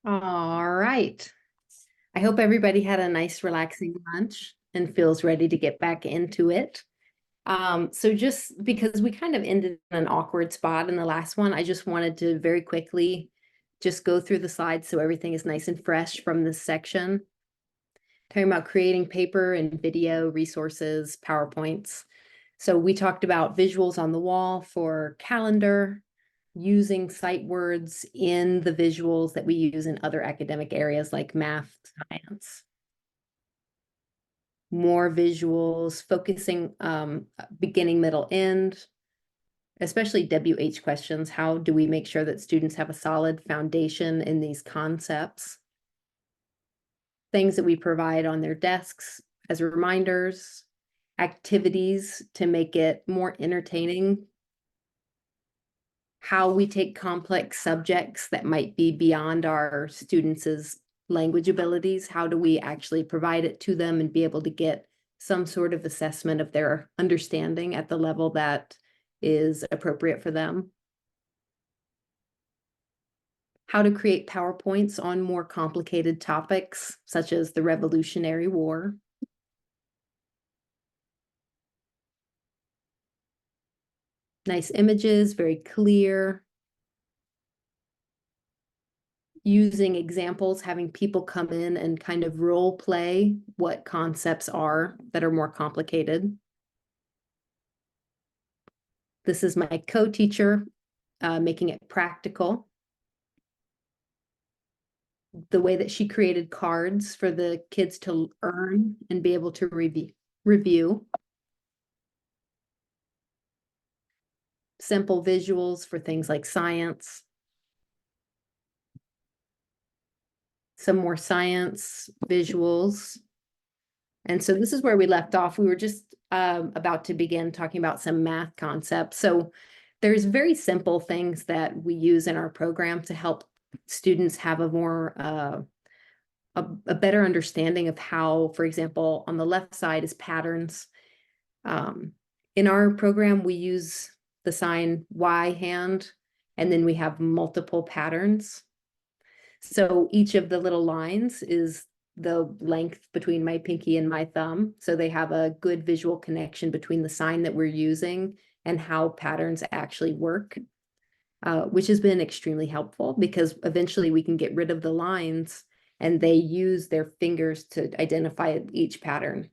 All right. I hope everybody had a nice, relaxing lunch and feels ready to get back into it. So just because we kind of ended in an awkward spot in the last one, I just wanted to very quickly just go through the slides so everything is nice and fresh from this section. Talking about creating paper and video resources, PowerPoints. So we talked about visuals on the wall for calendar, using sight words in the visuals that we use in other academic areas like math, science. More visuals, focusing beginning, middle, end, especially WH questions. How do we make sure that students have a solid foundation in these concepts? Things that we provide on their desks as reminders, activities to make it more entertaining, how we take complex subjects that might be beyond our students' language abilities, how do we actually provide it to them and be able to get some sort of assessment of their understanding at the level that is appropriate for them. How to create PowerPoints on more complicated topics, such as the Revolutionary War. Nice images, very clear. Using examples, having people come in and kind of role play what concepts are that are more complicated. This is my co-teacher making it practical. The way that she created cards for the kids to earn and be able to review. Simple visuals for things like science. Some more science visuals. And so this is where we left off. We were just about to begin talking about some math concepts. So there's very simple things that we use in our program to help students have a more a better understanding of how, for example, on the left side is patterns. In our program, we use the sign Y hand, and then we have multiple patterns. So each of the little lines is the length between my pinky and my thumb. So they have a good visual connection between the sign that we're using and how patterns actually work, which has been extremely helpful because eventually we can get rid of the lines and they use their fingers to identify each pattern.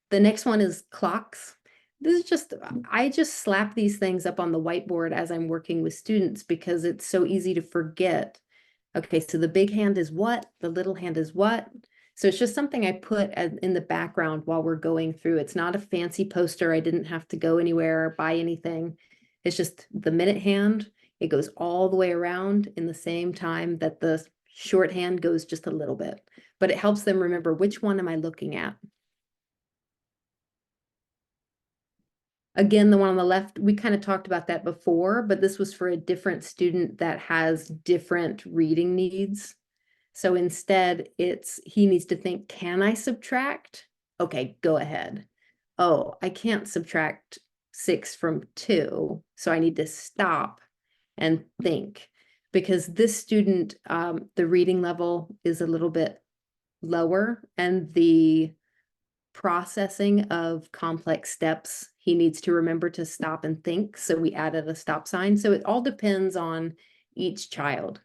The next one is clocks. This is just, I just slap these things up on the whiteboard as I'm working with students because it's so easy to forget. Okay, so the big hand is what? The little hand is what? So it's just something I put in the background while we're going through. It's not a fancy poster. I didn't have to go anywhere or buy anything. It's just the minute hand. It goes all the way around in the same time that the shorthand goes just a little bit. But it helps them remember which one am I looking at. Again, the one on the left, we kind of talked about that before, but this was for a different student that has different reading needs. So instead, he needs to think, can I subtract? Okay, go ahead. Oh, I can't subtract 6 from 2, so I need to stop and think. Because this student, the reading level is a little bit lower, and the processing of complex steps, he needs to remember to stop and think. So we added a stop sign. So it all depends on each child.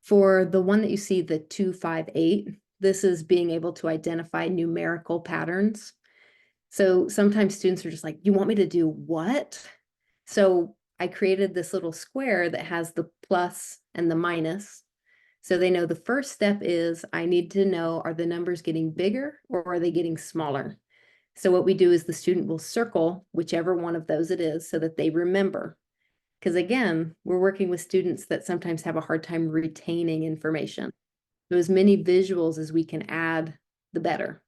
For the one that you see, the 258, this is being able to identify numerical patterns. So sometimes students are just like, you want me to do what? So I created this little square that has the plus and the minus. So they know the first step is I need to know, are the numbers getting bigger or are they getting smaller? So what we do is the student will circle whichever one of those it is so that they remember. Because again, we're working with students that sometimes have a hard time retaining information. So as many visuals as we can add, the better.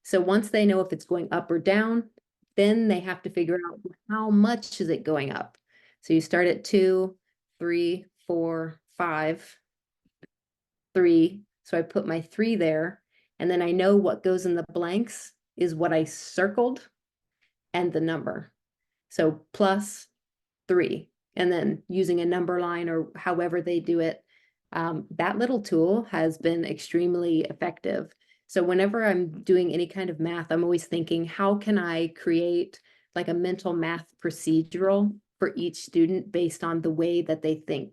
So once they know if it's going up or down, then they have to figure out how much is it going up. So you start at 2, 3, 4, 5, 3. So I put my 3 there, and then I know what goes in the blanks is what I circled and the number. So plus 3, and then using a number line or however they do it, That little tool has been extremely effective. So whenever I'm doing any kind of math, I'm always thinking, how can I create like a mental math procedural for each student based on the way that they think?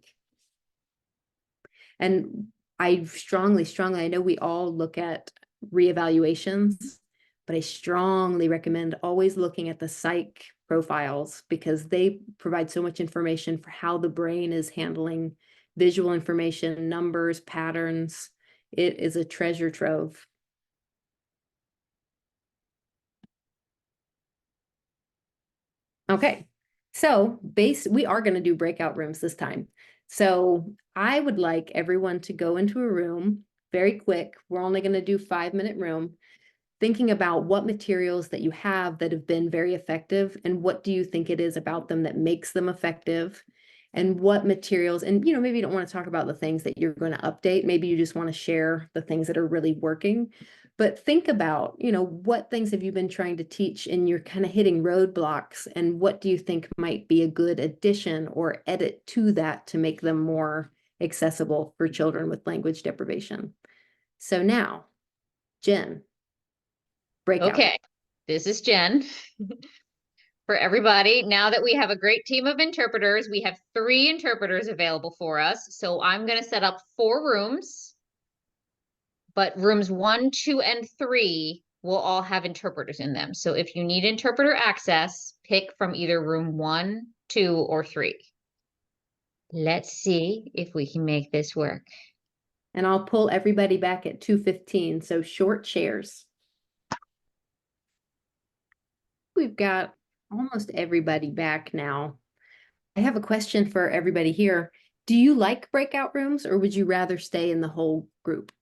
And I strongly, I know we all look at reevaluations, but I strongly recommend always looking at the psych profiles because they provide so much information for how the brain is handling visual information, numbers, patterns. It is a treasure trove. Okay, so we are going to do breakout rooms this time. So I would like everyone to go into a room very quick. We're only going to do 5-minute room, thinking about what materials that you have that have been very effective and what do you think it is about them that makes them effective, and what materials, and maybe you don't want to talk about the things that you're going to update. Maybe you just want to share the things that are really working. But think about, what things have you been trying to teach and you're kind of hitting roadblocks, and what do you think might be a good addition or edit to that to make them more accessible for children with language deprivation? So now, Jen, breakout. Okay, this is Jen. For everybody, now that we have a great team of interpreters, we have 3 interpreters available for us. So I'm going to set up 4 rooms, but rooms 1, 2, and 3 will all have interpreters in them. So if you need interpreter access, pick from either room 1, 2, or 3. Let's see if we can make this work. And I'll pull everybody back at 2:15, so short shares. We've got almost everybody back now. I have a question for everybody here. Do you like breakout rooms, or would you rather stay in the whole group?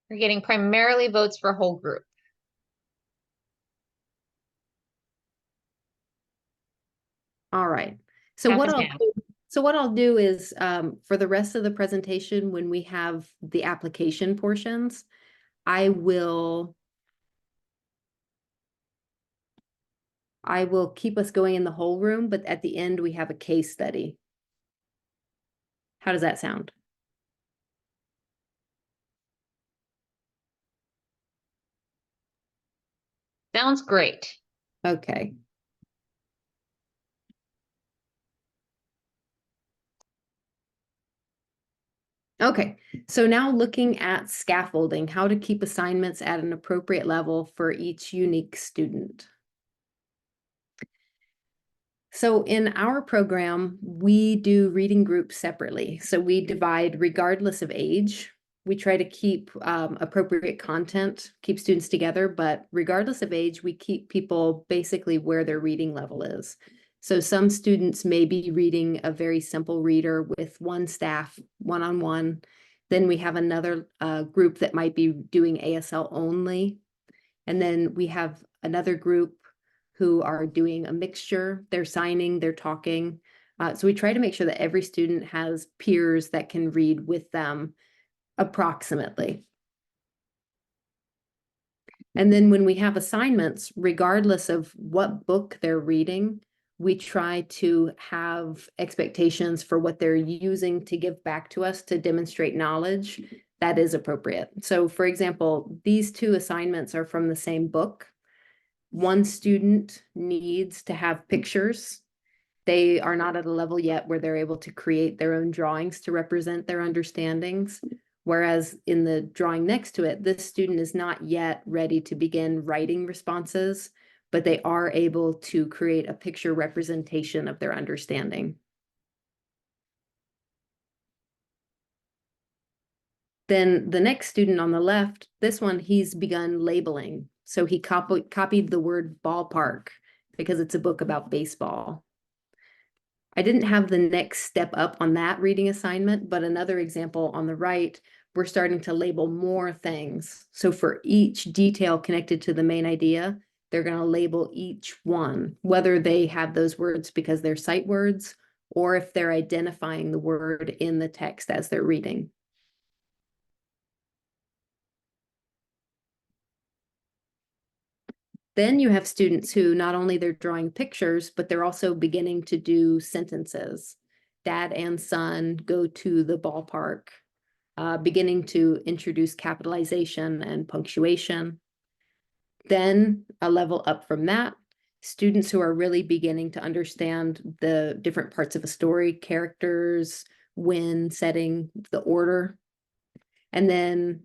We're getting primarily votes for whole group. All right. So what I'll do is for the rest of the presentation, when we have the application portions, I will keep us going in the whole room, but at the end we have a case study. How does that sound? Sounds great. Okay. Okay, so now looking at scaffolding, how to keep assignments at an appropriate level for each unique student. So in our program, we do reading groups separately. So we divide regardless of age. We try to keep appropriate content, keep students together, but regardless of age, we keep people basically where their reading level is. So some students may be reading a very simple reader with one staff, one-on-one. Then we have another group that might be doing ASL only. And then we have another group who are doing a mixture. They're signing, they're talking. So we try to make sure that every student has peers that can read with them approximately. And then when we have assignments, regardless of what book they're reading, we try to have expectations for what they're using to give back to us to demonstrate knowledge that is appropriate. So for example, these 2 assignments are from the same book. One student needs to have pictures. They are not at a level yet where they're able to create their own drawings to represent their understandings. Whereas in the drawing next to it, this student is not yet ready to begin writing responses, but they are able to create a picture representation of their understanding. Then the next student on the left, this one, he's begun labeling. So he copied the word ballpark because it's a book about baseball. I didn't have the next step up on that reading assignment, but another example on the right, we're starting to label more things. So for each detail connected to the main idea, they're going to label each one, whether they have those words because they're sight words or if they're identifying the word in the text as they're reading. Then you have students who not only they're drawing pictures, but they're also beginning to do sentences. Dad and son go to the ballpark, beginning to introduce capitalization and punctuation. Then a level up from that, students who are really beginning to understand the different parts of a story, characters, when, setting, the order. And then,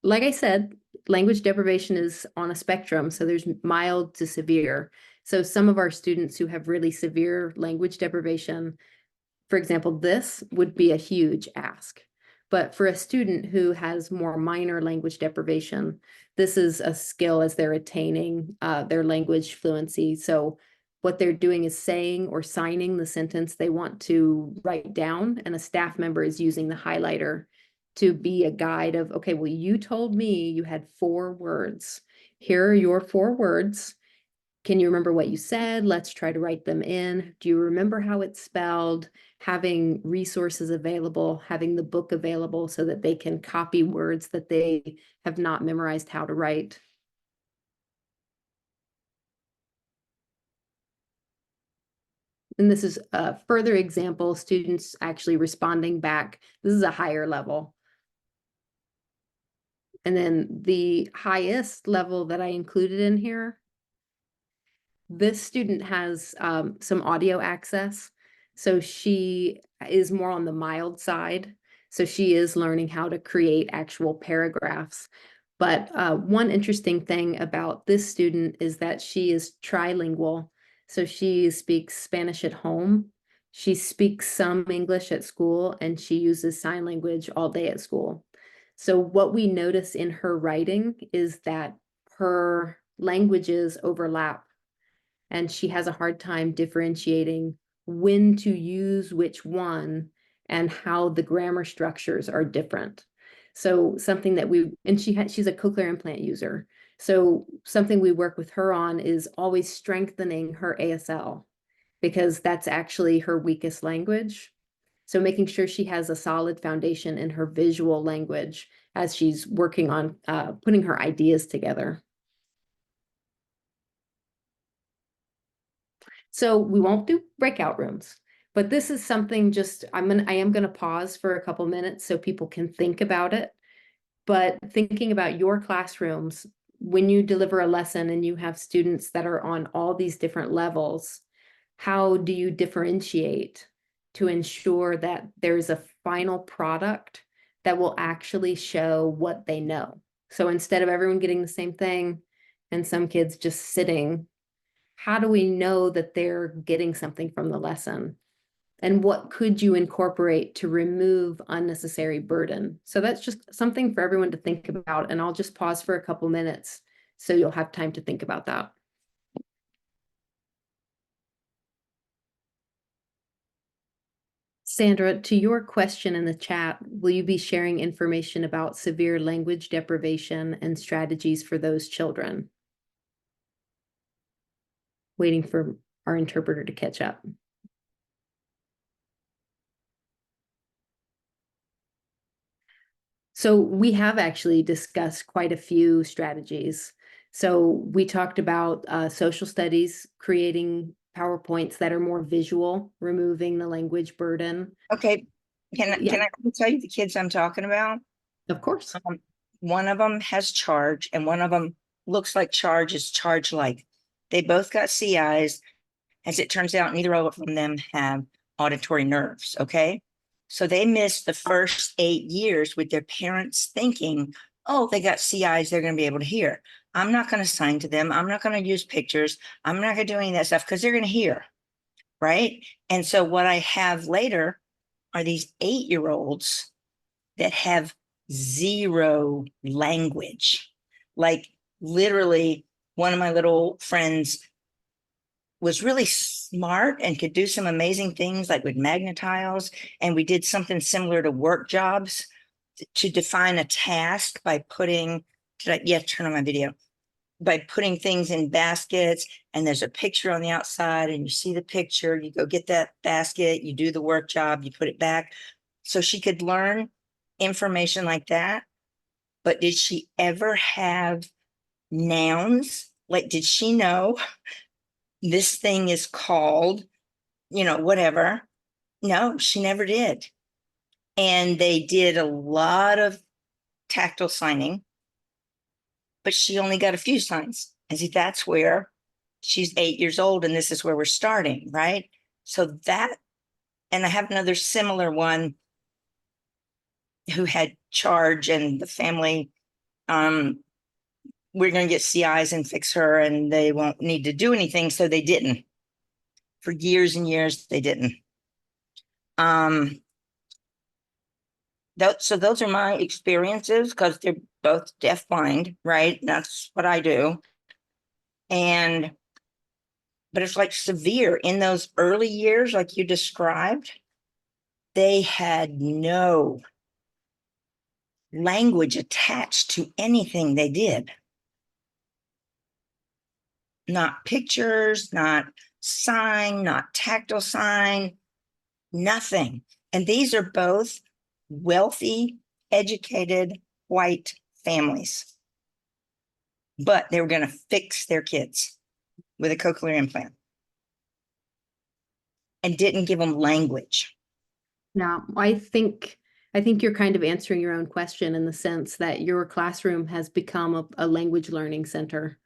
like I said, language deprivation is on a spectrum, so there's mild to severe. So some of our students who have really severe language deprivation, for example, this would be a huge ask. But for a student who has more minor language deprivation, this is a skill as they're attaining their language fluency. So what they're doing is saying or signing the sentence they want to write down, and a staff member is using the highlighter to be a guide of, okay, well, you told me you had 4 words. Here are your 4 words. Can you remember what you said? Let's try to write them in. Do you remember how it's spelled? Having resources available, having the book available so that they can copy words that they have not memorized how to write. And this is a further example, students actually responding back. This is a higher level. And then the highest level that I included in here, this student has some audio access. So she is more on the mild side. So she is learning how to create actual paragraphs. But one interesting thing about this student is that she is trilingual. So she speaks Spanish at home. She speaks some English at school, and she uses sign language all day at school. So what we notice in her writing is that her languages overlap, and she has a hard time differentiating when to use which one and how the grammar structures are different. So something that she's a cochlear implant user. So something we work with her on is always strengthening her ASL, because that's actually her weakest language. So making sure she has a solid foundation in her visual language as she's working on putting her ideas together. So we won't do breakout rooms, but this is something I am gonna pause for a couple minutes so people can think about it. But thinking about your classrooms, when you deliver a lesson and you have students that are on all these different levels, how do you differentiate to ensure that there's a final product that will actually show what they know? So instead of everyone getting the same thing and some kids just sitting, how do we know that they're getting something from the lesson? And what could you incorporate to remove unnecessary burden? So that's just something for everyone to think about. And I'll just pause for a couple minutes so you'll have time to think about that. Sandra, to your question in the chat, will you be sharing information about severe language deprivation and strategies for those children? Waiting for our interpreter to catch up. So we have actually discussed quite a few strategies. So we talked about social studies, creating PowerPoints that are more visual, removing the language burden. Okay, can I tell you the kids I'm talking about? Of course. One of them has charge, and one of them looks like charge is charge-like. They both got CIs. As it turns out, neither of them have auditory nerves, okay? So they missed the first 8 years with their parents thinking, oh, they got CIs, they're going to be able to hear. I'm not going to sign to them. I'm not going to use pictures. I'm not going to do any of that stuff because they're going to hear, right? And so what I have later are these 8-year-olds that have 0 language. Like literally, one of my little friends was really smart and could do some amazing things like with Magnetiles. And we did something similar to work jobs to define a task by putting, you have to turn on my video. by putting things in baskets, and there's a picture on the outside, and you see the picture, you go get that basket, you do the work job, you put it back. So she could learn information like that. But did she ever have nouns? Like, did she know this thing is called, whatever? No, she never did. And they did a lot of tactile signing, but she only got a few signs. And see, that's where she's 8 years old, and this is where we're starting, right? So that, and I have another similar one who had charge, and the family, we're going to get CIs and fix her, and they won't need to do anything. So they didn't. For years and years, they didn't. So those are my experiences, because they're both deafblind, right? That's what I do. But it's like severe in those early years, like you described. They had no language attached to anything they did. Not pictures, not sign, not tactile sign, nothing. And these are both wealthy, educated, white families. But they were going to fix their kids with a cochlear implant and didn't give them language. Now, I think you're kind of answering your own question in the sense that your classroom has become a language learning center.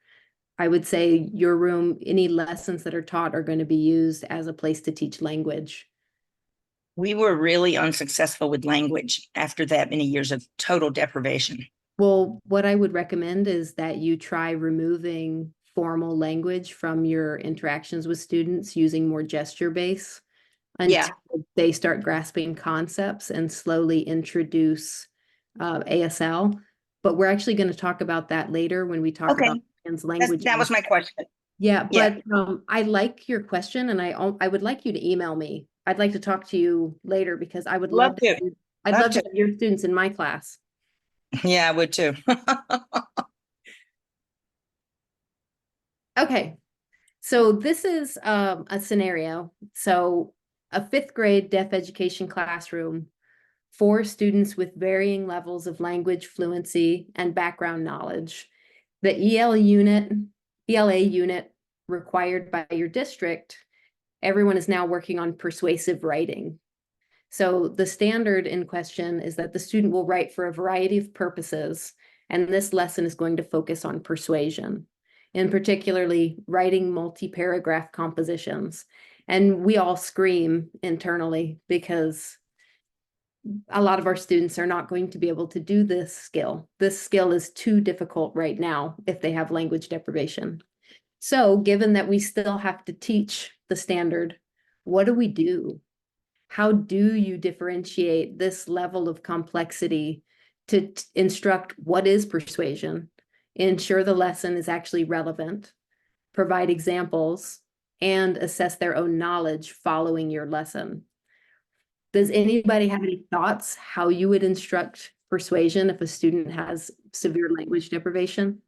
I would say your room, any lessons that are taught are going to be used as a place to teach language. We were really unsuccessful with language after that many years of total deprivation. Well, what I would recommend is that you try removing formal language from your interactions with students using more gesture base until they start grasping concepts, and slowly introduce ASL. But we're actually going to talk about that later when we talk about language. That was my question. Yeah, but I like your question, and I would like you to email me. I'd like to talk to you later, because I would love to. I'd love to have your students in my class. Yeah, I would too. Okay, so this is a scenario. So a fifth grade deaf education classroom, 4 students with varying levels of language fluency and background knowledge. The ELA unit required by your district, everyone is now working on persuasive writing. So the standard in question is that the student will write for a variety of purposes, and this lesson is going to focus on persuasion, and particularly writing multi-paragraph compositions. And we all scream internally because a lot of our students are not going to be able to do this skill. This skill is too difficult right now if they have language deprivation. So given that we still have to teach the standard, what do we do? How do you differentiate this level of complexity to instruct what is persuasion, ensure the lesson is actually relevant, provide examples, and assess their own knowledge following your lesson? Does anybody have any thoughts how you would instruct persuasion if a student has severe language deprivation?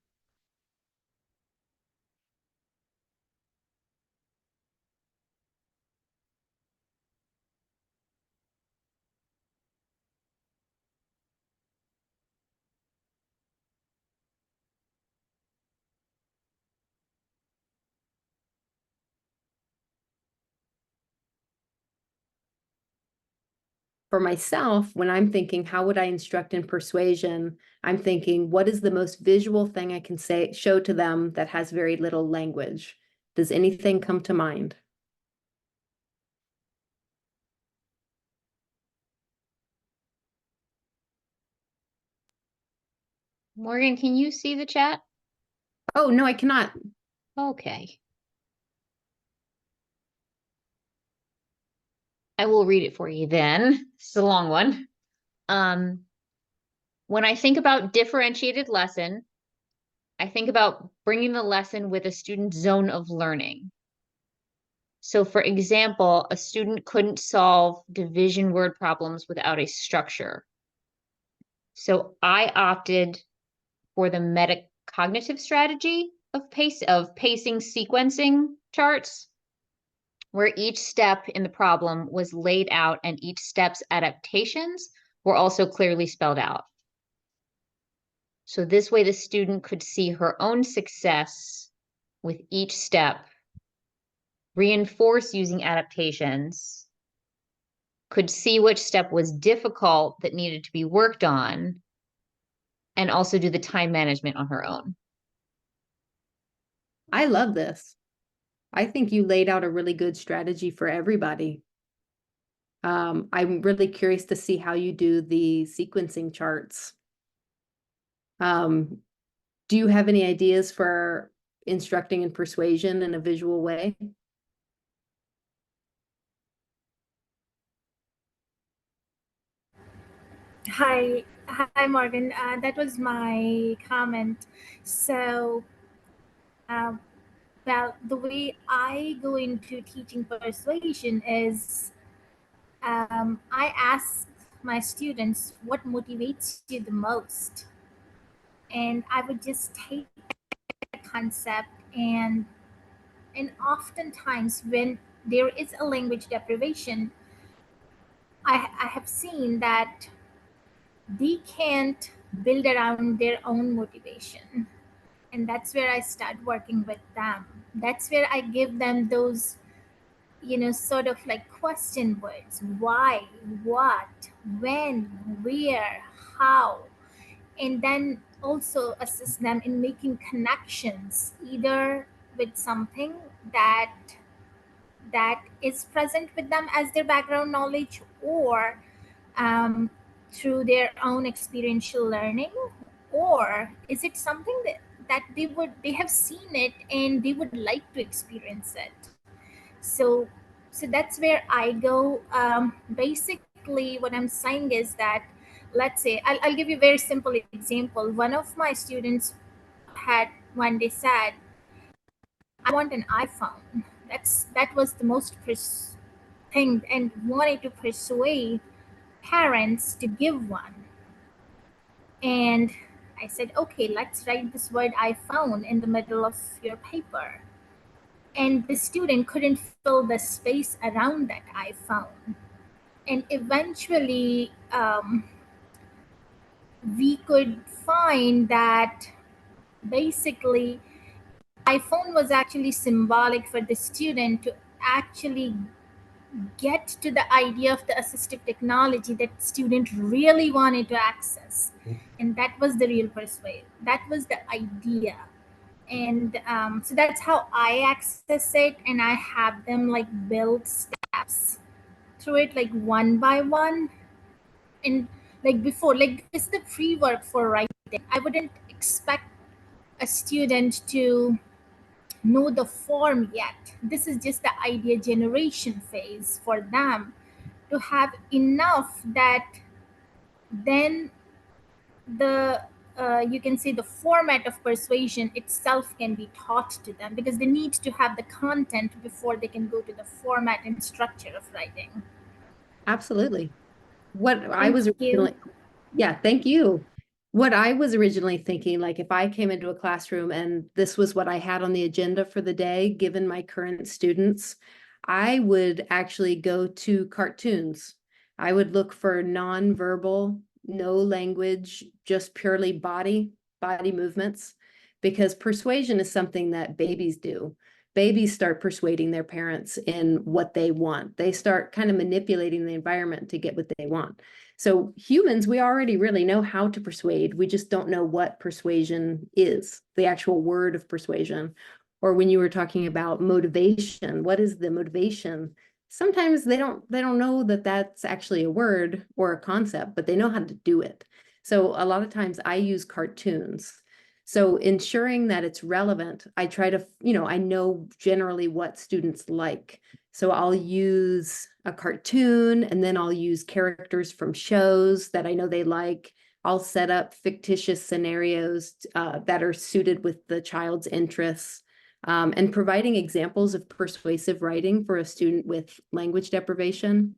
For myself, when I'm thinking, how would I instruct in persuasion? I'm thinking, what is the most visual thing I can show to them that has very little language? Does anything come to mind? Morgan, can you see the chat? Oh, no, I cannot. Okay. I will read it for you then. It's a long one. When I think about differentiated lesson, I think about bringing the lesson with a student's zone of learning. So for example, a student couldn't solve division word problems without a structure. So I opted for the metacognitive strategy, of pacing sequencing charts where each step in the problem was laid out and each step's adaptations were also clearly spelled out. So this way the student could see her own success with each step, reinforce using adaptations, could see which step was difficult that needed to be worked on, and also do the time management on her own. I love this. I think you laid out a really good strategy for everybody. I'm really curious to see how you do the sequencing charts. Do you have any ideas for instructing in persuasion in a visual way? Hi, Morgan. That was my comment. So, well, the way I go into teaching persuasion is I ask my students what motivates you the most, and I would just take the concept and oftentimes when there is a language deprivation, I have seen that they can't build around their own motivation, and that's where I start working with them. That's where I give them those, sort of like question words: why, what, when, where, how. And then also assist them in making connections, either with something that is present with them as their background knowledge, or um, through their own experiential learning, or is it something that they have seen it and they would like to experience it. So that's where I go. Basically what I'm saying is that, let's say, I'll give you a very simple example. One of my students had one day said, I want an iPhone. That was the most thing, and wanted to persuade parents to give one. And I said, okay, let's write this word iPhone in the middle of your paper. And the student couldn't fill the space around that iPhone. And eventually, we could find that basically iPhone was actually symbolic for the student to actually get to the idea of the assistive technology that student really wanted to access. And that was the real persuade. That was the idea. And so that's how I access it. And I have them like build steps through it, like one by one. And like before, like this is the pre-work for writing. I wouldn't expect a student to know the form yet. This is just the idea generation phase for them to have enough that then the you can say the format of persuasion itself can be taught to them, because they need to have the content before they can go to the format and structure of writing. Absolutely. What I was Thank you. originally, yeah, thank you. What I was originally thinking, like if I came into a classroom and this was what I had on the agenda for the day, given my current students, I would actually go to cartoons. I would look for nonverbal, no language, just purely body movements, because persuasion is something that babies do. Babies start persuading their parents in what they want. They start kind of manipulating the environment to get what they want. So humans, we already really know how to persuade. We just don't know what persuasion is, the actual word of persuasion. Or when you were talking about motivation, what is the motivation? Sometimes they don't know that that's actually a word or a concept, but they know how to do it. So a lot of times I use cartoons. So ensuring that it's relevant, I try to, I know generally what students like. So I'll use a cartoon, and then I'll use characters from shows that I know they like. I'll set up fictitious scenarios that are suited with the child's interests, and providing examples of persuasive writing for a student with language deprivation.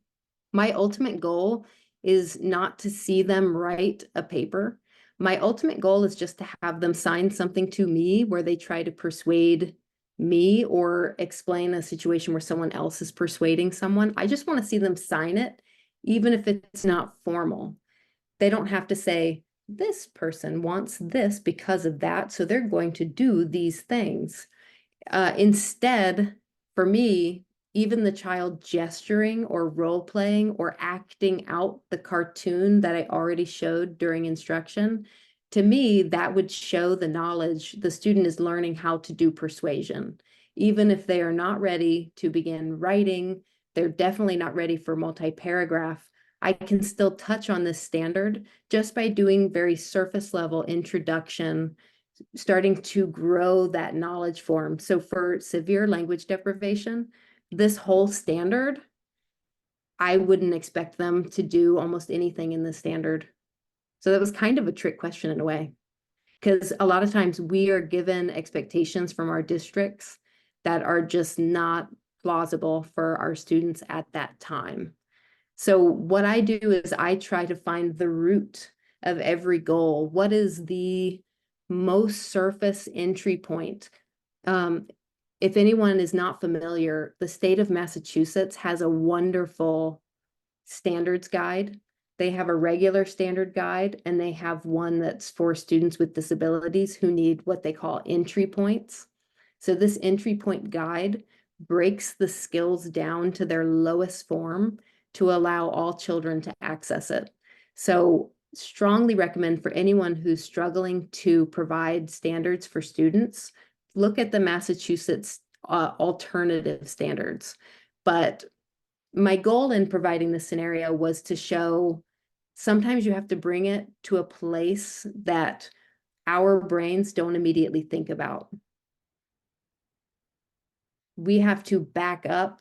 My ultimate goal is not to see them write a paper. My ultimate goal is just to have them sign something to me where they try to persuade me or explain a situation where someone else is persuading someone. I just want to see them sign it, even if it's not formal. They don't have to say, this person wants this because of that, so they're going to do these things. Instead, for me, even the child gesturing or role playing or acting out the cartoon that I already showed during instruction, to me, that would show the knowledge the student is learning how to do persuasion. Even if they are not ready to begin writing, they're definitely not ready for multi-paragraph. I can still touch on this standard just by doing very surface level introduction, starting to grow that knowledge form. So for severe language deprivation, this whole standard, I wouldn't expect them to do almost anything in the standard. So that was kind of a trick question in a way, because a lot of times we are given expectations from our districts that are just not plausible for our students at that time. So what I do is I try to find the root of every goal. What is the most surface entry point? If anyone is not familiar, the state of Massachusetts has a wonderful standards guide. They have a regular standard guide, and they have one that's for students with disabilities who need what they call entry points. So this entry point guide breaks the skills down to their lowest form to allow all children to access it. So strongly recommend for anyone who's struggling to provide standards for students, look at the Massachusetts alternative standards. But my goal in providing this scenario was to show sometimes you have to bring it to a place that our brains don't immediately think about. We have to back up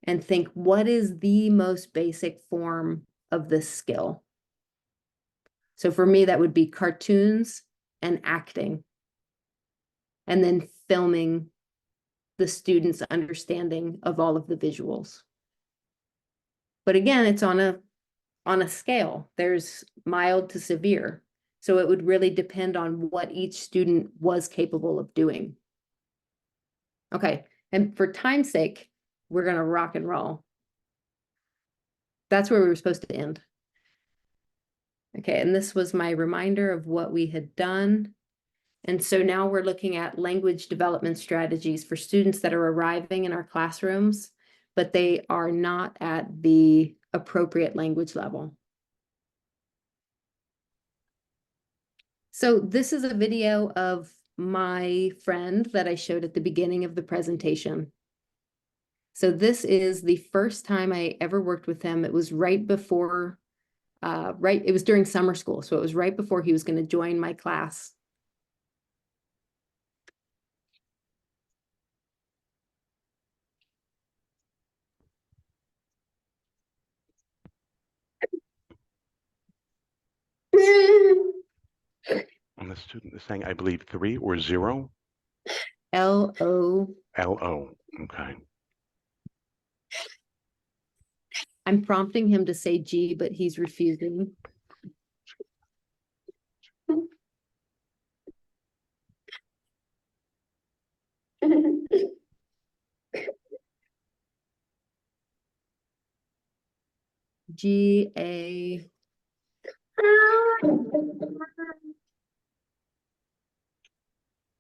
and think, what is the most basic form of this skill? So for me, that would be cartoons and acting, and then filming the student's understanding of all of the visuals. But again, it's on a scale. There's mild to severe. So it would really depend on what each student was capable of doing. Okay, and for time's sake, we're gonna rock and roll. That's where we were supposed to end. Okay, and this was my reminder of what we had done. And so now we're looking at language development strategies for students that are arriving in our classrooms, but they are not at the appropriate language level. So this is a video of my friend that I showed at the beginning of the presentation. So this is the first time I ever worked with him. It was right before, it was during summer school. So it was right before he was going to join my class. And the student is saying, I believe 3 or 0? L-O. L-O, okay. I'm prompting him to say G, but he's refusing. G-A.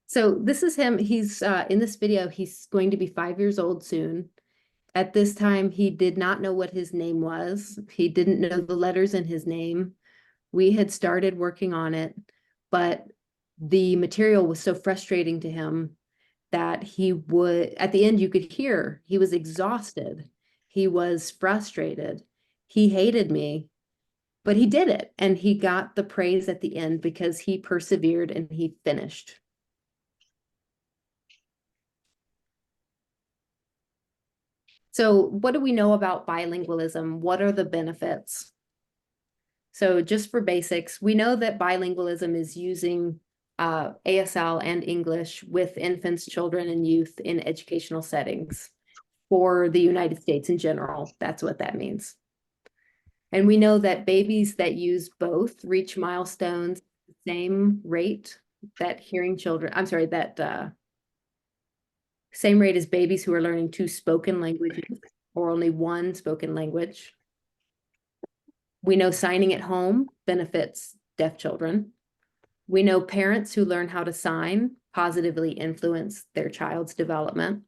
So this is him. He's in this video, he's going to be 5 years old soon. At this time, he did not know what his name was. He didn't know the letters in his name. We had started working on it, but the material was so frustrating to him that he would, at the end, you could hear he was exhausted. He was frustrated. He hated me, but he did it. And he got the praise at the end because he persevered and he finished. So what do we know about bilingualism? What are the benefits? So just for basics, we know that bilingualism is using ASL and English with infants, children, and youth in educational settings for the United States in general. That's what that means. And we know that babies that use both reach milestones same rate that hearing children, I'm sorry, that same rate as babies who are learning 2 spoken languages or only 1 spoken language. We know signing at home benefits deaf children. We know parents who learn how to sign positively influence their child's development.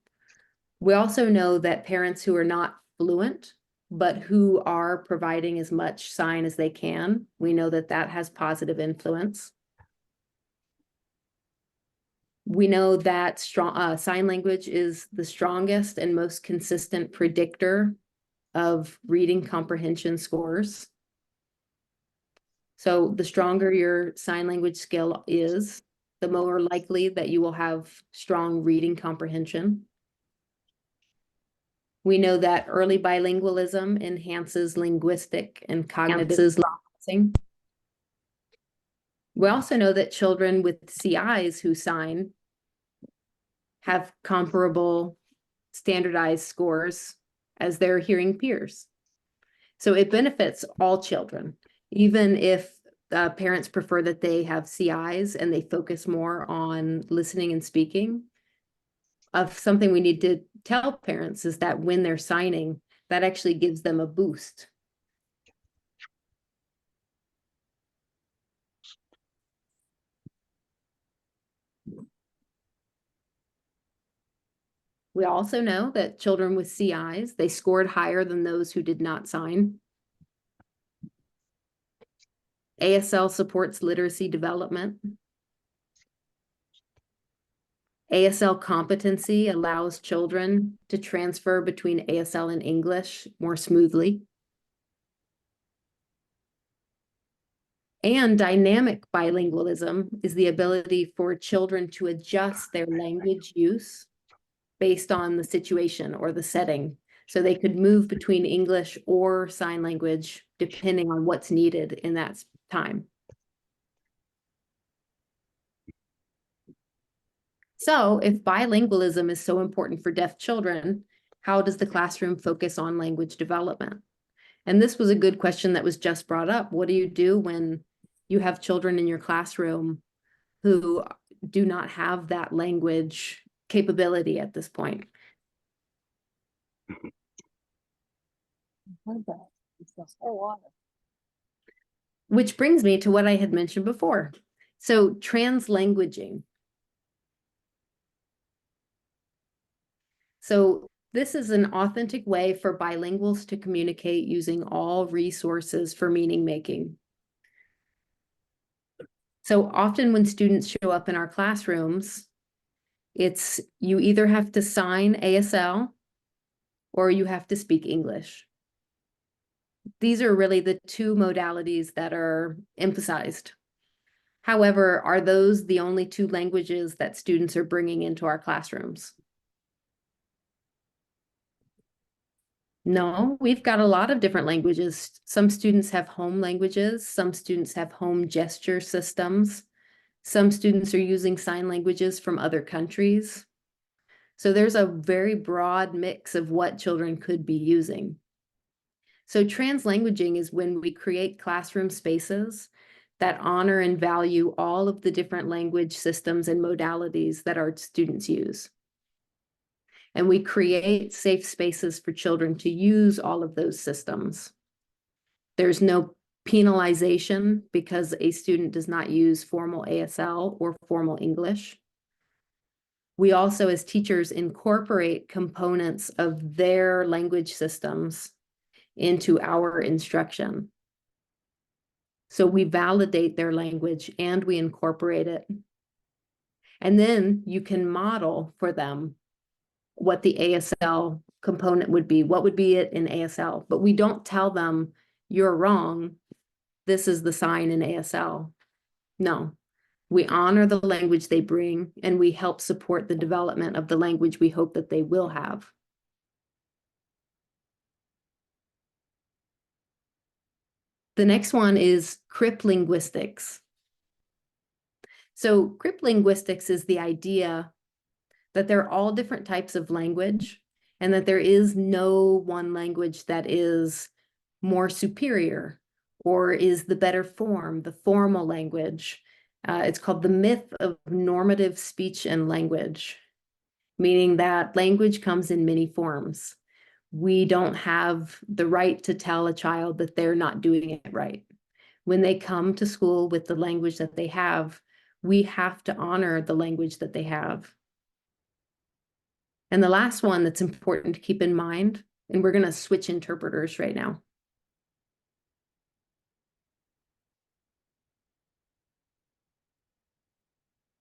We also know that parents who are not fluent, but who are providing as much sign as they can, we know that that has positive influence. We know that strong sign language is the strongest and most consistent predictor of reading comprehension scores. So the stronger your sign language skill is, the more likely that you will have strong reading comprehension. We know that early bilingualism enhances linguistic and cognitive processing. We also know that children with CIs who sign have comparable standardized scores as their hearing peers. So it benefits all children, even if parents prefer that they have CIs and they focus more on listening and speaking. Of something we need to tell parents is that when they're signing, that actually gives them a boost. We also know that children with CIs, they scored higher than those who did not sign. ASL supports literacy development. ASL competency allows children to transfer between ASL and English more smoothly. And dynamic bilingualism is the ability for children to adjust their language use based on the situation or the setting. So they could move between English or sign language depending on what's needed in that time. So if bilingualism is so important for deaf children, how does the classroom focus on language development? And this was a good question that was just brought up. What do you do when you have children in your classroom who do not have that language capability at this point? Which brings me to what I had mentioned before. So translanguaging. So this is an authentic way for bilinguals to communicate using all resources for meaning making. So often when students show up in our classrooms, it's you either have to sign ASL or you have to speak English. These are really the 2 modalities that are emphasized. However, are those the only 2 languages that students are bringing into our classrooms? No, we've got a lot of different languages. Some students have home languages, some students have home gesture systems. Some students are using sign languages from other countries. So there's a very broad mix of what children could be using. So translanguaging is when we create classroom spaces that honor and value all of the different language systems and modalities that our students use. And we create safe spaces for children to use all of those systems. There's no penalization because a student does not use formal ASL or formal English. We also, as teachers, incorporate components of their language systems into our instruction. So we validate their language and we incorporate it. And then you can model for them what the ASL component would be. What would be it in ASL? But we don't tell them, you're wrong, this is the sign in ASL. No, we honor the language they bring and we help support the development of the language we hope that they will have. The next one is cryptlinguistics. So cryptlinguistics is the idea that there are all different types of language and that there is no one language that is more superior or is the better form, the formal language. It's called The Myth of Normative Speech and Language, meaning that language comes in many forms. We don't have the right to tell a child that they're not doing it right. When they come to school with the language that they have, we have to honor the language that they have. And the last one that's important to keep in mind, and we're going to switch interpreters right now.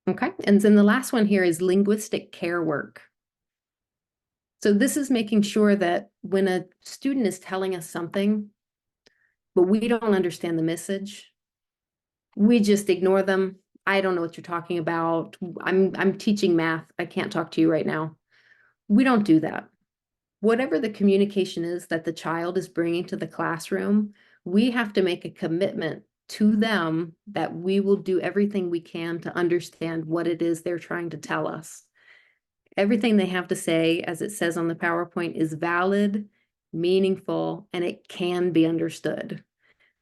Okay, and then the last one here is linguistic care work. So this is making sure that when a student is telling us something, but we don't understand the message, we just ignore them. I don't know what you're talking about. I'm teaching math. I can't talk to you right now. We don't do that. Whatever the communication is that the child is bringing to the classroom, we have to make a commitment to them that we will do everything we can to understand what it is they're trying to tell us. Everything they have to say, as it says on the PowerPoint, is valid, meaningful, and it can be understood.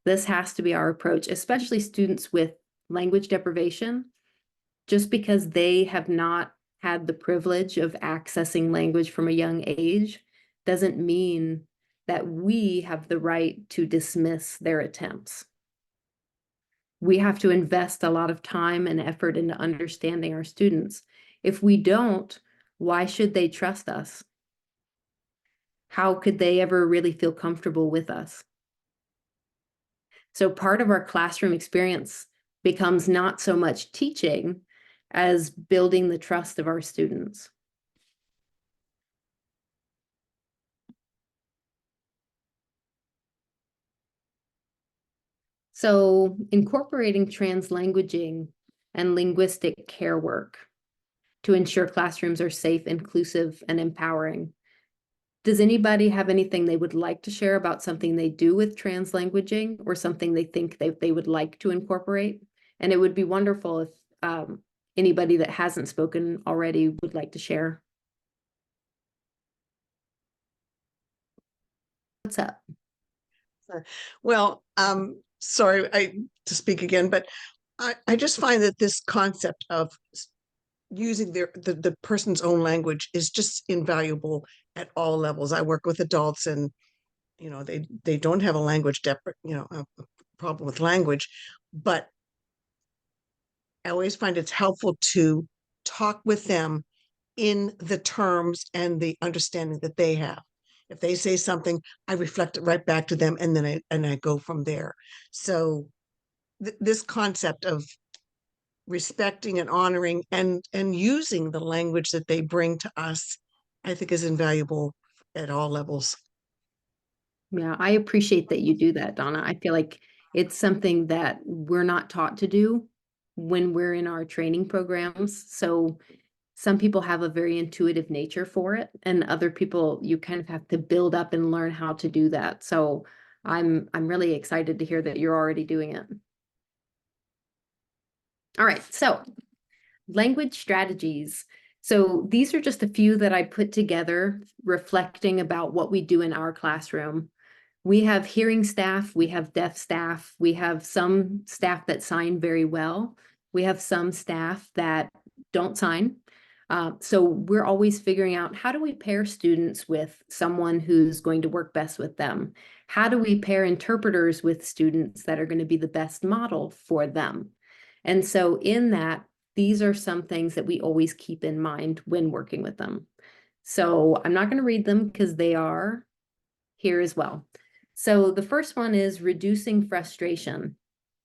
This has to be our approach, especially students with language deprivation. Just because they have not had the privilege of accessing language from a young age doesn't mean that we have the right to dismiss their attempts. We have to invest a lot of time and effort into understanding our students. If we don't, why should they trust us? How could they ever really feel comfortable with us? So part of our classroom experience becomes not so much teaching as building the trust of our students. So incorporating translanguaging and linguistic care work to ensure classrooms are safe, inclusive, and empowering. Does anybody have anything they would like to share about something they do with translanguaging or something they think they would like to incorporate? And it would be wonderful if anybody that hasn't spoken already would like to share. What's up? Well, sorry to speak again, but I just find that this concept of using the person's own language is just invaluable at all levels. I work with adults, and they don't have a language a problem with language, but I always find it's helpful to talk with them in the terms and the understanding that they have. If they say something, I reflect it right back to them, and then I go from there. So this concept of respecting and honoring and using the language that they bring to us, I think is invaluable at all levels. Yeah, I appreciate that you do that, Donna. I feel like it's something that we're not taught to do when we're in our training programs. So some people have a very intuitive nature for it, and other people you kind of have to build up and learn how to do that. So I'm really excited to hear that you're already doing it. All right, so language strategies. So these are just a few that I put together reflecting about what we do in our classroom. We have hearing staff, we have deaf staff, we have some staff that sign very well. We have some staff that don't sign. So we're always figuring out, how do we pair students with someone who's going to work best with them? How do we pair interpreters with students that are going to be the best model for them? And so in that, these are some things that we always keep in mind when working with them. So I'm not going to read them because they are here as well. So the first one is reducing frustration.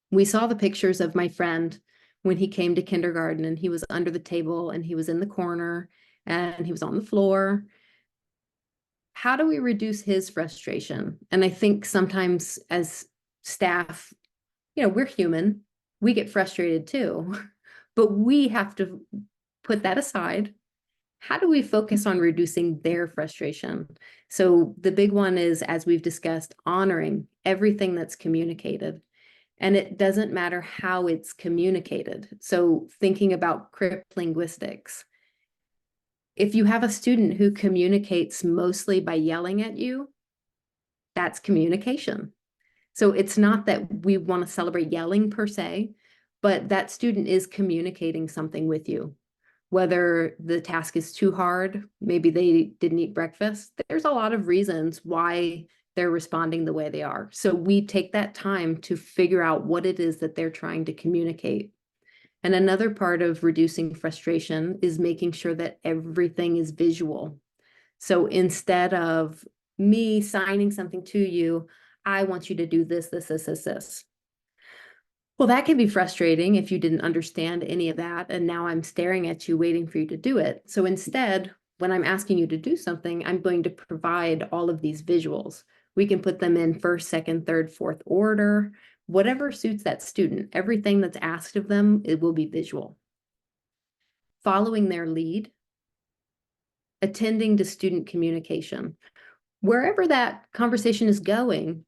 We saw the pictures of my friend when he came to kindergarten, and he was under the table and he was in the corner and he was on the floor. How do we reduce his frustration? And I think sometimes as staff, we're human, we get frustrated too, but we have to put that aside. How do we focus on reducing their frustration? So the big one is, as we've discussed, honoring everything that's communicated. And it doesn't matter how it's communicated. So thinking about crypt linguistics. If you have a student who communicates mostly by yelling at you, that's communication. So it's not that we want to celebrate yelling per se, but that student is communicating something with you. Whether the task is too hard, maybe they didn't eat breakfast. There's a lot of reasons why they're responding the way they are. So we take that time to figure out what it is that they're trying to communicate. And another part of reducing frustration is making sure that everything is visual. So instead of me signing something to you, I want you to do this, this, this, this, this. Well, that can be frustrating if you didn't understand any of that. And now I'm staring at you, waiting for you to do it. So instead, when I'm asking you to do something, I'm going to provide all of these visuals. We can put them in first, second, third, fourth order, whatever suits that student. Everything that's asked of them, it will be visual. Following their lead, attending to student communication. Wherever that conversation is going,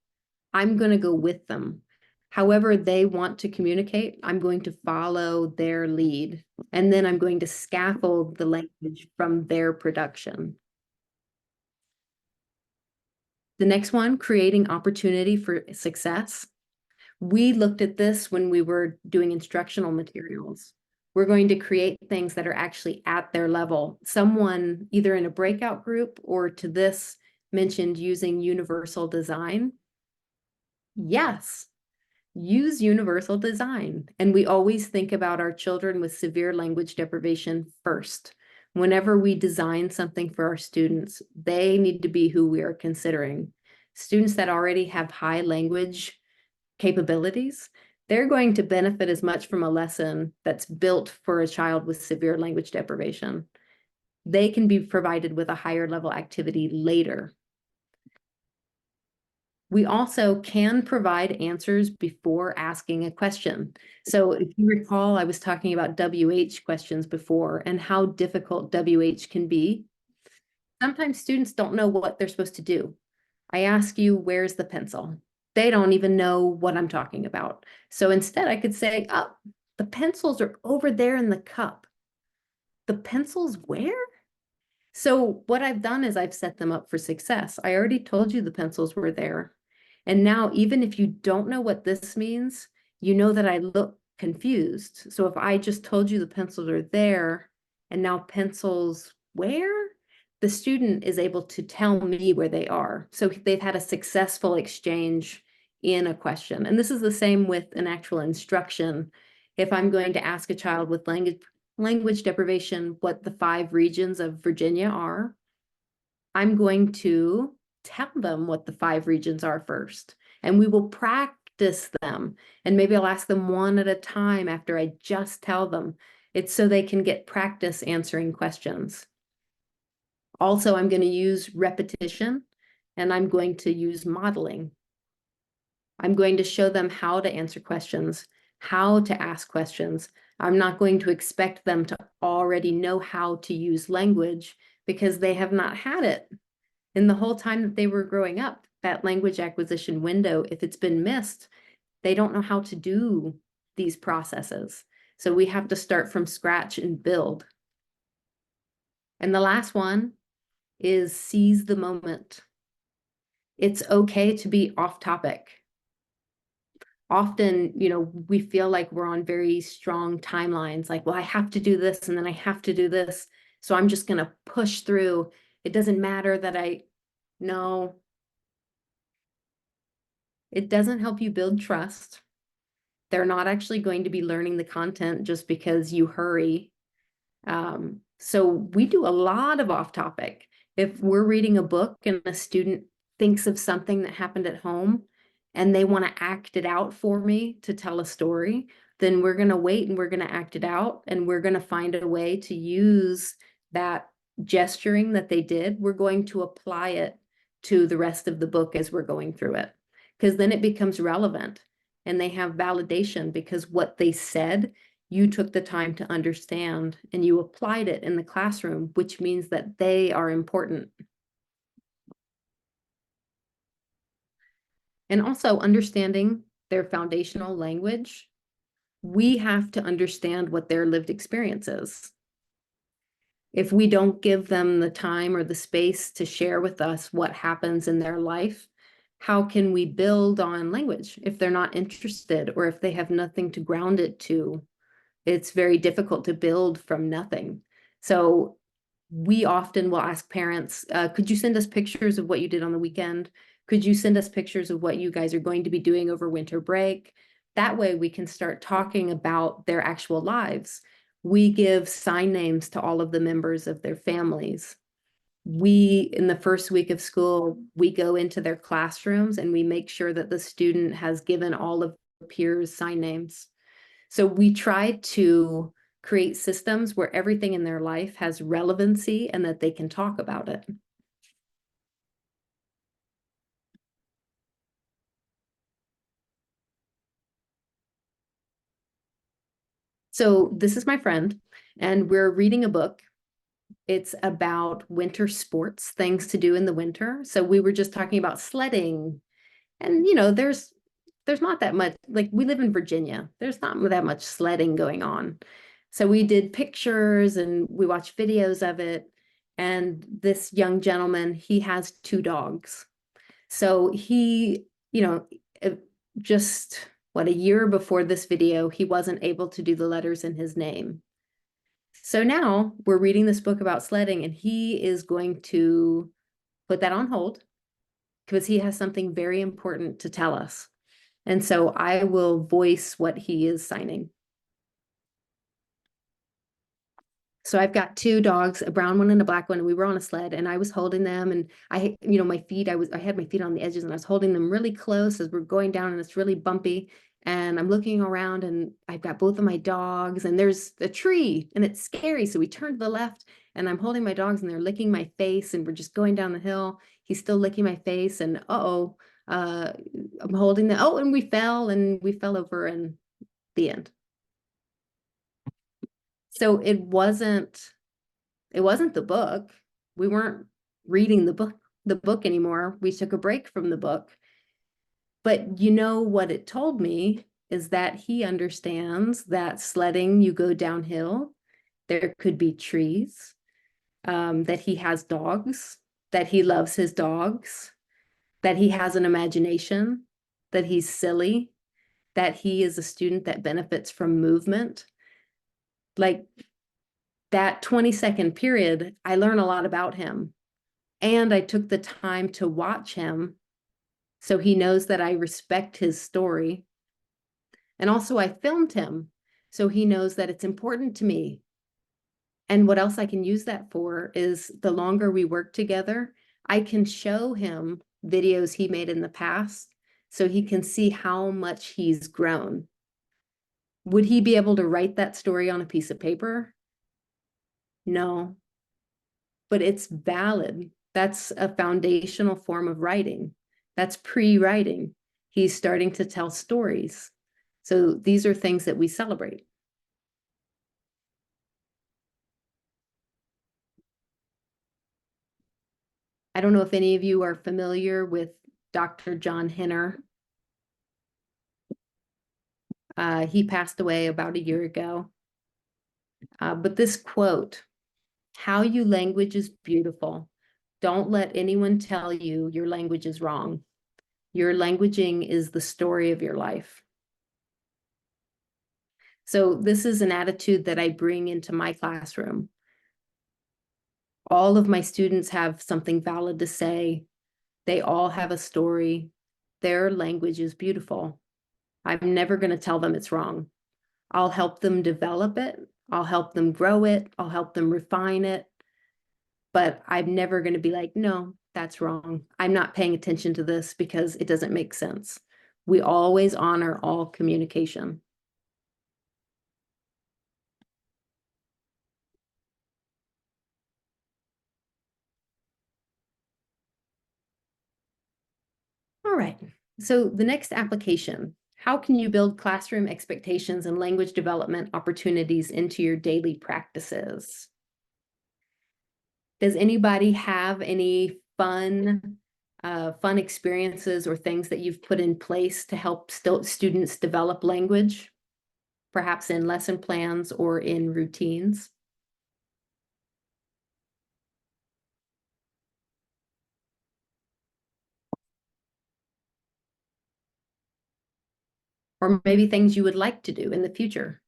I'm going to go with them. However they want to communicate, I'm going to follow their lead. And then I'm going to scaffold the language from their production. The next one, creating opportunity for success. We looked at this when we were doing instructional materials. We're going to create things that are actually at their level. Someone either in a breakout group or to this mentioned using universal design. Yes, use universal design. And we always think about our children with severe language deprivation first. Whenever we design something for our students, they need to be who we are considering. Students that already have high language capabilities, they're going to benefit as much from a lesson that's built for a child with severe language deprivation. They can be provided with a higher level activity later. We also can provide answers before asking a question. So if you recall, I was talking about WH questions before and how difficult WH can be. Sometimes students don't know what they're supposed to do. I ask you, where's the pencil? They don't even know what I'm talking about. So instead I could say, oh, the pencils are over there in the cup. The pencils where? So what I've done is I've set them up for success. I already told you the pencils were there. And now, even if you don't know what this means, you know that I look confused. So if I just told you the pencils are there and now pencils where? The student is able to tell me where they are. So they've had a successful exchange in a question. And this is the same with an actual instruction. If I'm going to ask a child with language deprivation what the 5 regions of Virginia are, I'm going to tell them what the 5 regions are first, and we will practice them. And maybe I'll ask them one at a time after I just tell them. It's so they can get practice answering questions. Also, I'm going to use repetition, and I'm going to use modeling. I'm going to show them how to answer questions, how to ask questions. I'm not going to expect them to already know how to use language because they have not had it. In the whole time that they were growing up, that language acquisition window, if it's been missed, they don't know how to do these processes. So we have to start from scratch and build. And the last one is seize the moment. It's okay to be off topic. Often, we feel like we're on very strong timelines, like, well, I have to do this and then I have to do this. So I'm just going to push through. It doesn't matter that no, it doesn't help you build trust. They're not actually going to be learning the content just because you hurry. So we do a lot of off topic. If we're reading a book and a student thinks of something that happened at home and they want to act it out for me to tell a story, then we're going to wait and we're going to act it out, and we're going to find a way to use that gesturing that they did. We're going to apply it to the rest of the book as we're going through it, because then it becomes relevant and they have validation because what they said, you took the time to understand and you applied it in the classroom, which means that they are important. And also understanding their foundational language, we have to understand what their lived experience is. If we don't give them the time or the space to share with us what happens in their life, how can we build on language if they're not interested or if they have nothing to ground it to? It's very difficult to build from nothing. So we often will ask parents, could you send us pictures of what you did on the weekend? Could you send us pictures of what you guys are going to be doing over winter break? That way we can start talking about their actual lives. We give sign names to all of the members of their families. We, in the first week of school, we go into their classrooms and we make sure that the student has given all of their peers sign names. So we try to create systems where everything in their life has relevancy and that they can talk about it. So this is my friend, and we're reading a book. It's about winter sports, things to do in the winter. So we were just talking about sledding. And, you know, there's not that much, like we live in Virginia, there's not that much sledding going on. So we did pictures and we watched videos of it. And this young gentleman, he has 2 dogs. So he, you know, just what, a year before this video, he wasn't able to do the letters in his name. So now we're reading this book about sledding and he is going to put that on hold because he has something very important to tell us. And so I will voice what he is signing. So I've got 2 dogs, a brown one and a black one, and we were on a sled and I was holding them and I, you know, I had my feet on the edges and I was holding them really close as we're going down and it's really bumpy. And I'm looking around and I've got both of my dogs and there's a tree and it's scary. So we turn to the left and I'm holding my dogs and they're licking my face and we're just going down the hill. He's still licking my face and I'm holding them. Oh, and we fell over and the end. So it wasn't the book. We weren't reading the book anymore. We took a break from the book. But you know what it told me is that he understands that sledding, you go downhill, there could be trees, that he has dogs, that he loves his dogs, that he has an imagination, that he's silly, that he is a student that benefits from movement. Like that 20-second period, I learned a lot about him. And I took the time to watch him so he knows that I respect his story. And also I filmed him so he knows that it's important to me. And what else I can use that for is the longer we work together, I can show him videos he made in the past so he can see how much he's grown. Would he be able to write that story on a piece of paper? No, but it's valid. That's a foundational form of writing. That's pre-writing. He's starting to tell stories. So these are things that we celebrate. I don't know if any of you are familiar with Dr. John Henner. He passed away about a year ago. But this quote, "How you language is beautiful. Don't let anyone tell you your language is wrong. Your languaging is the story of your life." So this is an attitude that I bring into my classroom. All of my students have something valid to say. They all have a story. Their language is beautiful. I'm never going to tell them it's wrong. I'll help them develop it. I'll help them grow it. I'll help them refine it. But I'm never going to be like, no, that's wrong. I'm not paying attention to this because it doesn't make sense. We always honor all communication. All right, so the next application, how can you build classroom expectations and language development opportunities into your daily practices? Does anybody have any fun experiences or things that you've put in place to help students develop language, perhaps in lesson plans or in routines? or maybe things you would like to do in the future.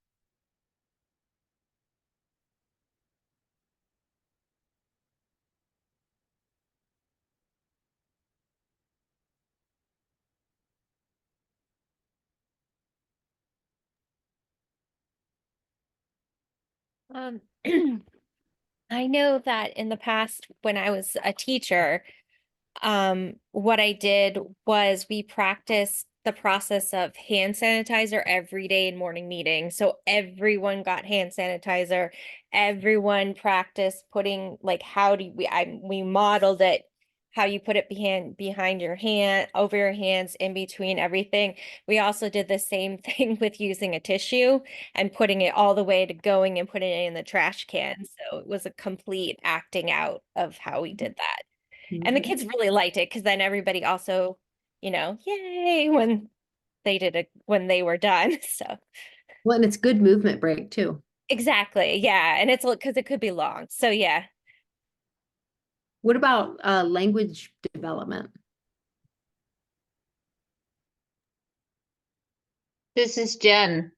Um, I know that in the past, when I was a teacher, what I did was we practiced the process of hand sanitizer every day in morning meeting. So everyone got hand sanitizer. Everyone practiced putting like we modeled it, how you put it behind your hand, over your hands, in between everything. We also did the same thing with using a tissue and putting it all the way to going and putting it in the trash can. So it was a complete acting out of how we did that. And the kids really liked it because then everybody also, yay, when they did it, when they were done. So Well, and it's good movement break too. exactly. Yeah. And it's because it could be long. So yeah. What about language development? This is Jen.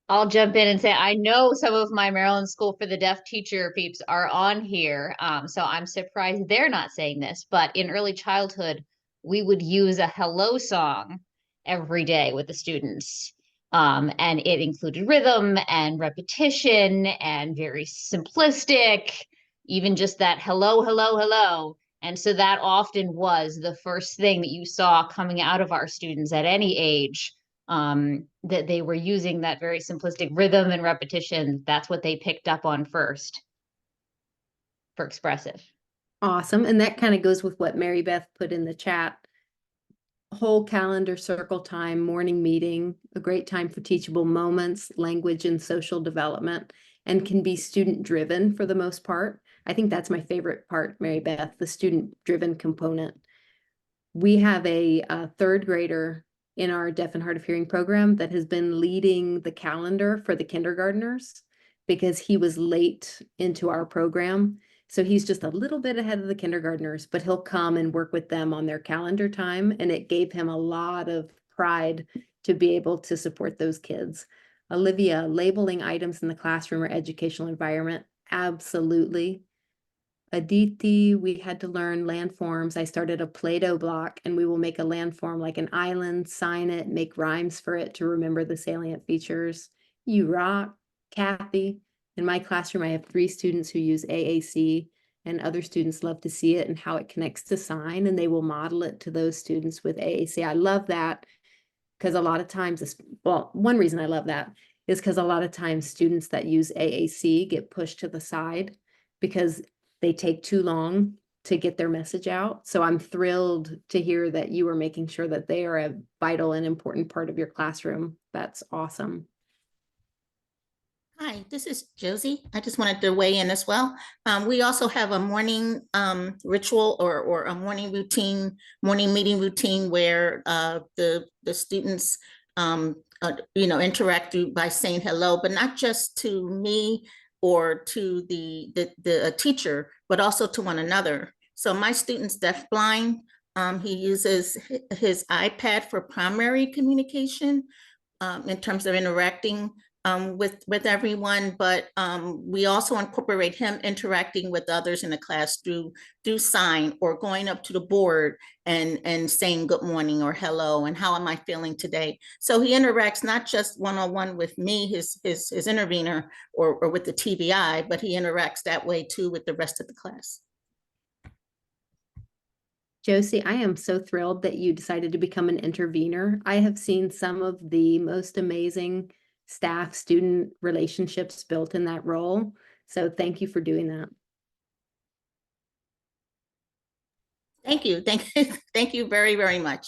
I'll jump in and say, I know some of my Maryland School for the Deaf teacher peeps are on here. So I'm surprised they're not saying this, but in early childhood, we would use a hello song every day with the students. And it included rhythm and repetition and very simplistic, even just that hello, hello, hello. And so that often was the first thing that you saw coming out of our students at any age, that they were using that very simplistic rhythm and repetition. That's what they picked up on first for expressive. Awesome. And that kind of goes with what Mary Beth put in the chat. Whole calendar circle time, morning meeting, a great time for teachable moments, language and social development, and can be student driven for the most part. I think that's my favorite part, Mary Beth, the student driven component. We have a third grader in our deaf and hard of hearing program that has been leading the calendar for the kindergartners because he was late into our program. So he's just a little bit ahead of the kindergartners, but he'll come and work with them on their calendar time. And it gave him a lot of pride to be able to support those kids. Olivia, labeling items in the classroom or educational environment. Absolutely. Aditi, we had to learn landforms. I started a Play-Doh block and we will make a landform like an island, sign it, make rhymes for it to remember the salient features. You rock, Kathy. In my classroom, I have 3 students who use AAC and other students love to see it and how it connects to sign, and they will model it to those students with AAC. I love that because a lot of times, well, one reason I love that is because a lot of times students that use AAC get pushed to the side because they take too long to get their message out. So I'm thrilled to hear that you are making sure that they are a vital and important part of your classroom. That's awesome. Hi, this is Josie. I just wanted to weigh in as well. We also have a morning ritual or a morning routine, morning meeting routine where the students interact by saying hello, but not just to me or to the teacher, but also to one another. So my student's deafblind. He uses his iPad for primary communication in terms of interacting with everyone, but we also incorporate him interacting with others in the class through sign or going up to the board and saying good morning or hello and how am I feeling today. So he interacts not just one-on-one with me, his intervener, or with the TVI, but he interacts that way too with the rest of the class. Josie, I am so thrilled that you decided to become an intervener. I have seen some of the most amazing staff-student relationships built in that role. So thank you for doing that. Thank you. Thank you very, very much.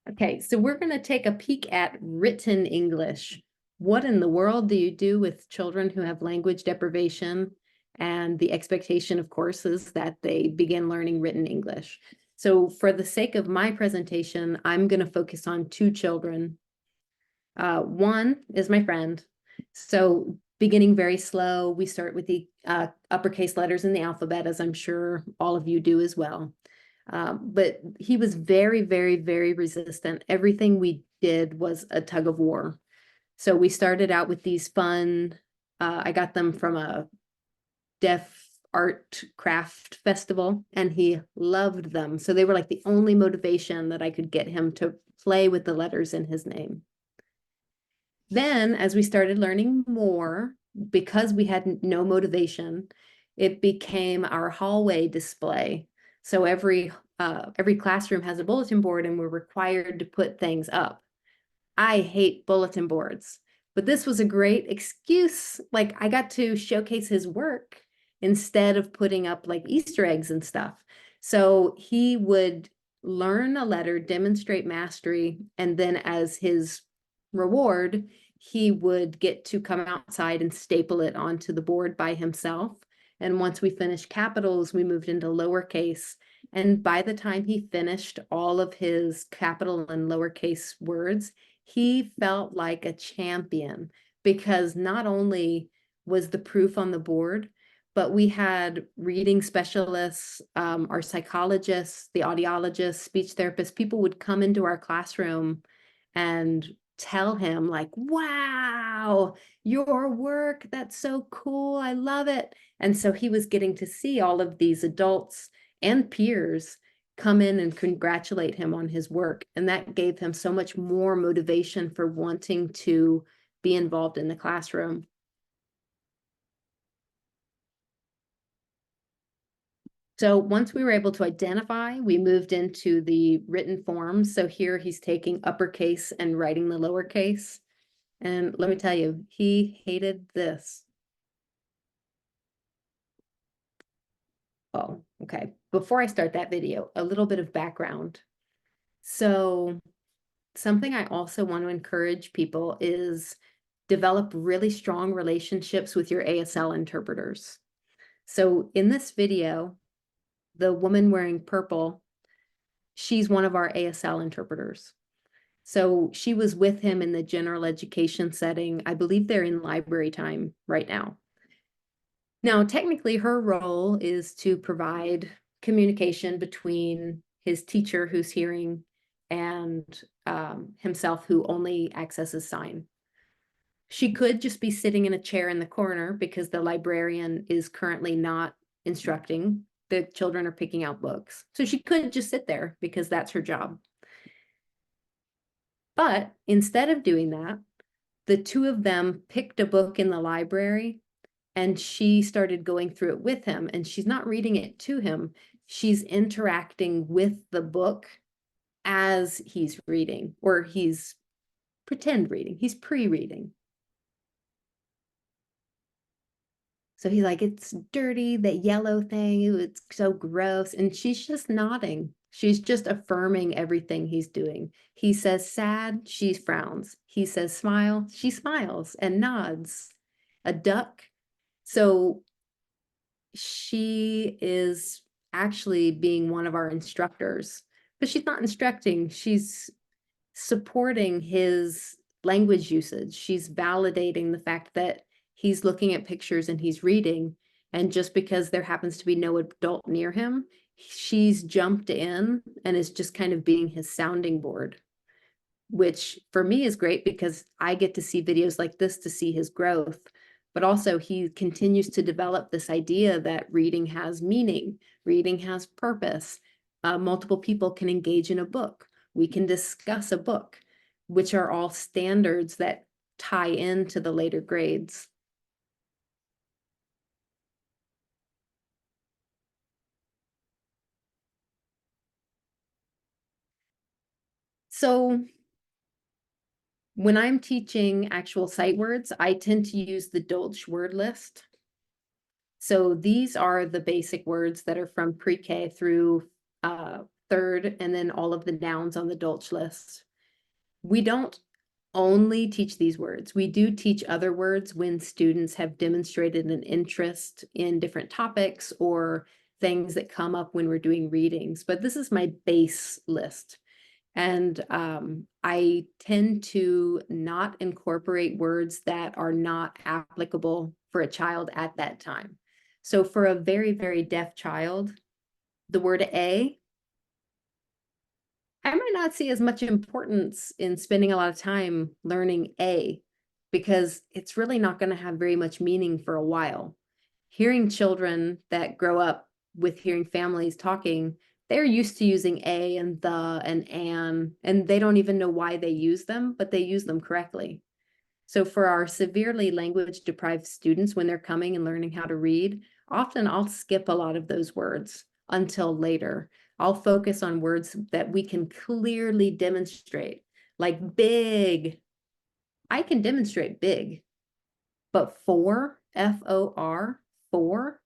Okay, so we're going to take a peek at written English. What in the world do you do with children who have language deprivation? And the expectation, of course, is that they begin learning written English. So for the sake of my presentation, I'm going to focus on 2 children. One is my friend. So beginning very slow, we start with the uppercase letters in the alphabet, as I'm sure all of you do as well. But he was very, very, very resistant. Everything we did was a tug of war. So we started out with these fun, I got them from a deaf art craft festival, and he loved them. So they were like the only motivation that I could get him to play with the letters in his name. Then as we started learning more, because we had no motivation, it became our hallway display. So every classroom has a bulletin board, and we're required to put things up. I hate bulletin boards, but this was a great excuse. Like, I got to showcase his work instead of putting up like Easter eggs and stuff. So he would learn a letter, demonstrate mastery, and then as his reward, he would get to come outside and staple it onto the board by himself. And once we finished capitals, we moved into lowercase. And by the time he finished all of his capital and lowercase words, he felt like a champion, because not only was the proof on the board, but we had reading specialists, our psychologists, the audiologists, speech therapists, people would come into our classroom and tell him like, wow, your work, that's so cool, I love it. And so he was getting to see all of these adults and peers come in and congratulate him on his work. And that gave him so much more motivation for wanting to be involved in the classroom. So once we were able to identify, we moved into the written forms. So here he's taking uppercase and writing the lowercase. And let me tell you, he hated this. Oh, okay. Before I start that video, a little bit of background. So something I also want to encourage people is develop really strong relationships with your ASL interpreters. So in this video, the woman wearing purple, she's one of our ASL interpreters. So she was with him in the general education setting. I believe they're in library time right now. Now, technically, her role is to provide communication between his teacher who's hearing and himself, who only accesses sign. She could just be sitting in a chair in the corner because the librarian is currently not instructing. The children are picking out books. So she could just sit there because that's her job. But instead of doing that, the two of them picked a book in the library, and she started going through it with him, and she's not reading it to him. She's interacting with the book as he's reading, or he's pretend reading, he's pre-reading. So he's like, it's dirty, that yellow thing, ooh, it's so gross. And she's just nodding. She's just affirming everything he's doing. He says sad, she frowns. He says smile, she smiles and nods. A duck. So she is actually being one of our instructors, but she's not instructing. She's supporting his language usage. She's validating the fact that he's looking at pictures and he's reading. And just because there happens to be no adult near him, she's jumped in and is just kind of being his sounding board, which for me is great because I get to see videos like this to see his growth. But also he continues to develop this idea that reading has meaning, reading has purpose. Multiple people can engage in a book. We can discuss a book, which are all standards that tie into the later grades. So when I'm teaching actual sight words, I tend to use the Dolch word list. So these are the basic words that are from pre-K through third, and then all of the nouns on the Dolch list. We don't only teach these words. We do teach other words when students have demonstrated an interest in different topics or things that come up when we're doing readings, but this is my base list. And I tend to not incorporate words that are not applicable for a child at that time. So for a very, very deaf child, the word A I might not see as much importance in spending a lot of time learning A, because it's really not going to have very much meaning for a while. Hearing children that grow up with hearing families talking, they're used to using a and the and they don't even know why they use them, but they use them correctly. So for our severely language deprived students, when they're coming and learning how to read, often I'll skip a lot of those words until later. I'll focus on words that we can clearly demonstrate, like big. I can demonstrate big, but for, F-O-R, for,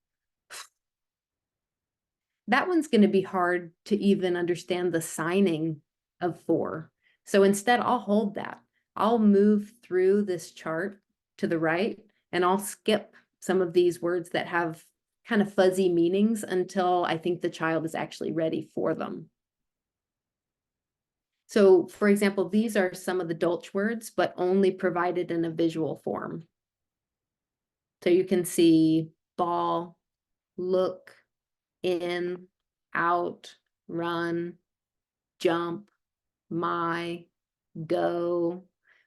that one's going to be hard to even understand the signing of for. So instead, I'll hold that. I'll move through this chart to the right, and I'll skip some of these words that have kind of fuzzy meanings until I think the child is actually ready for them. So, for example, these are some of the Dolch words, but only provided in a visual form. So you can see ball, look, in, out, run, jump, my, go,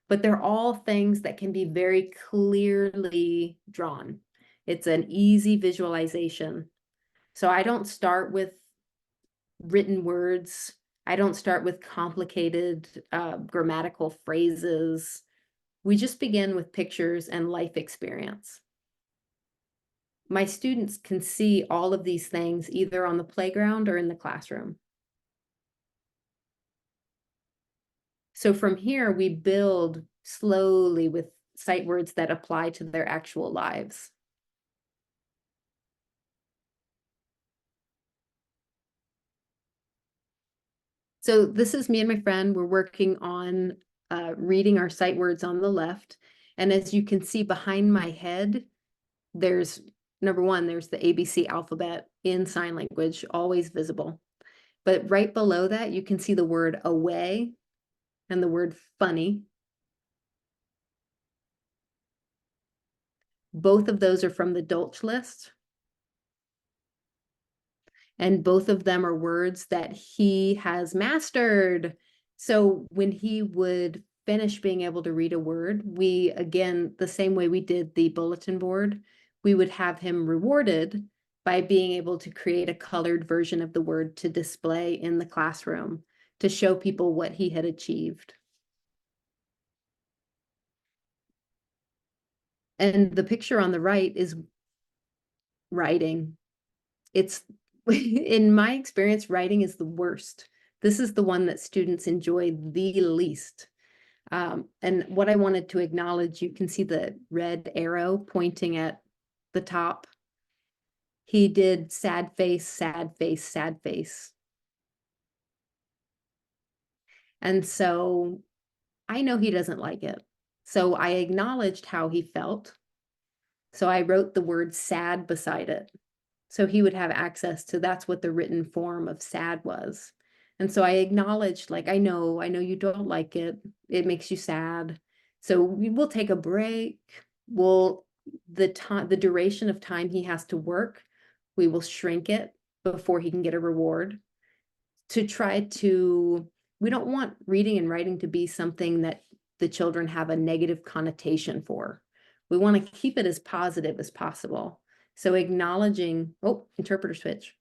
but they're all things that can be very clearly drawn. It's an easy visualization. So I don't start with written words. I don't start with complicated grammatical phrases. We just begin with pictures and life experience. My students can see all of these things either on the playground or in the classroom. So from here, we build slowly with sight words that apply to their actual lives. So this is me and my friend. We're working on reading our sight words on the left. And as you can see behind my head, there's number one, there's the ABC alphabet in sign language, always visible. But right below that, you can see the word away and the word funny. Both of those are from the Dolch list. And both of them are words that he has mastered. So when he would finish being able to read a word, we, again, the same way we did the bulletin board, we would have him rewarded by being able to create a colored version of the word to display in the classroom to show people what he had achieved. And the picture on the right is writing. It's, in my experience, writing is the worst. This is the one that students enjoy the least. And what I wanted to acknowledge, you can see the red arrow pointing at the top. He did sad face, sad face, sad face. And so I know he doesn't like it. So I acknowledged how he felt. So I wrote the word sad beside it. So he would have access to, that's what the written form of sad was. And so I acknowledged, like, I know you don't like it. It makes you sad. So we will take a break. The duration of time he has to work, we will shrink it before he can get a reward. To try to, we don't want reading and writing to be something that the children have a negative connotation for. We want to keep it as positive as possible. So acknowledging, oh, interpreter switch.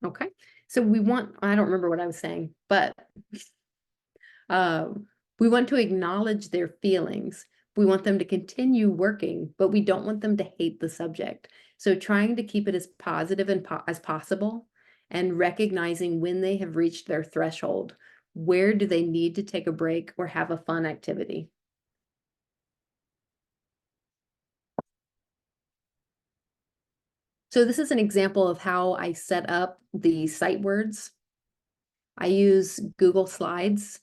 Okay, so we want, I don't remember what I was saying, but we want to acknowledge their feelings. We want them to continue working, but we don't want them to hate the subject. So trying to keep it as positive and as possible, and recognizing when they have reached their threshold. Where do they need to take a break or have a fun activity? So this is an example of how I set up the sight words. I use Google Slides.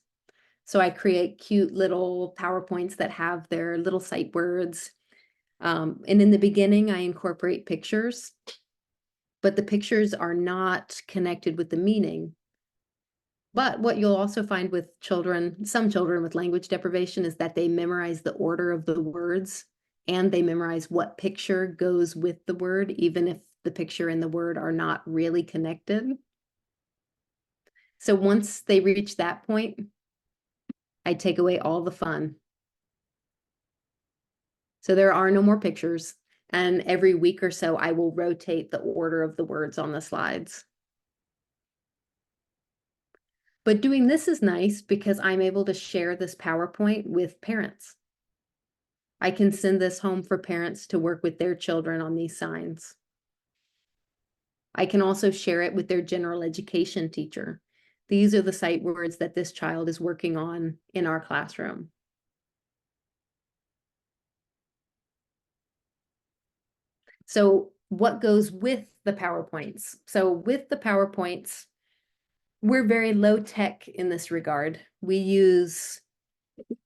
So I create cute little PowerPoints that have their little sight words. And in the beginning, I incorporate pictures, but the pictures are not connected with the meaning. But what you'll also find with children, some children with language deprivation, is that they memorize the order of the words and they memorize what picture goes with the word, even if the picture and the word are not really connected. So once they reach that point, I take away all the fun. So there are no more pictures, and every week or so, I will rotate the order of the words on the slides. But doing this is nice because I'm able to share this PowerPoint with parents. I can send this home for parents to work with their children on these signs. I can also share it with their general education teacher. These are the sight words that this child is working on in our classroom. So what goes with the PowerPoints? So with the PowerPoints, we're very low tech in this regard. We use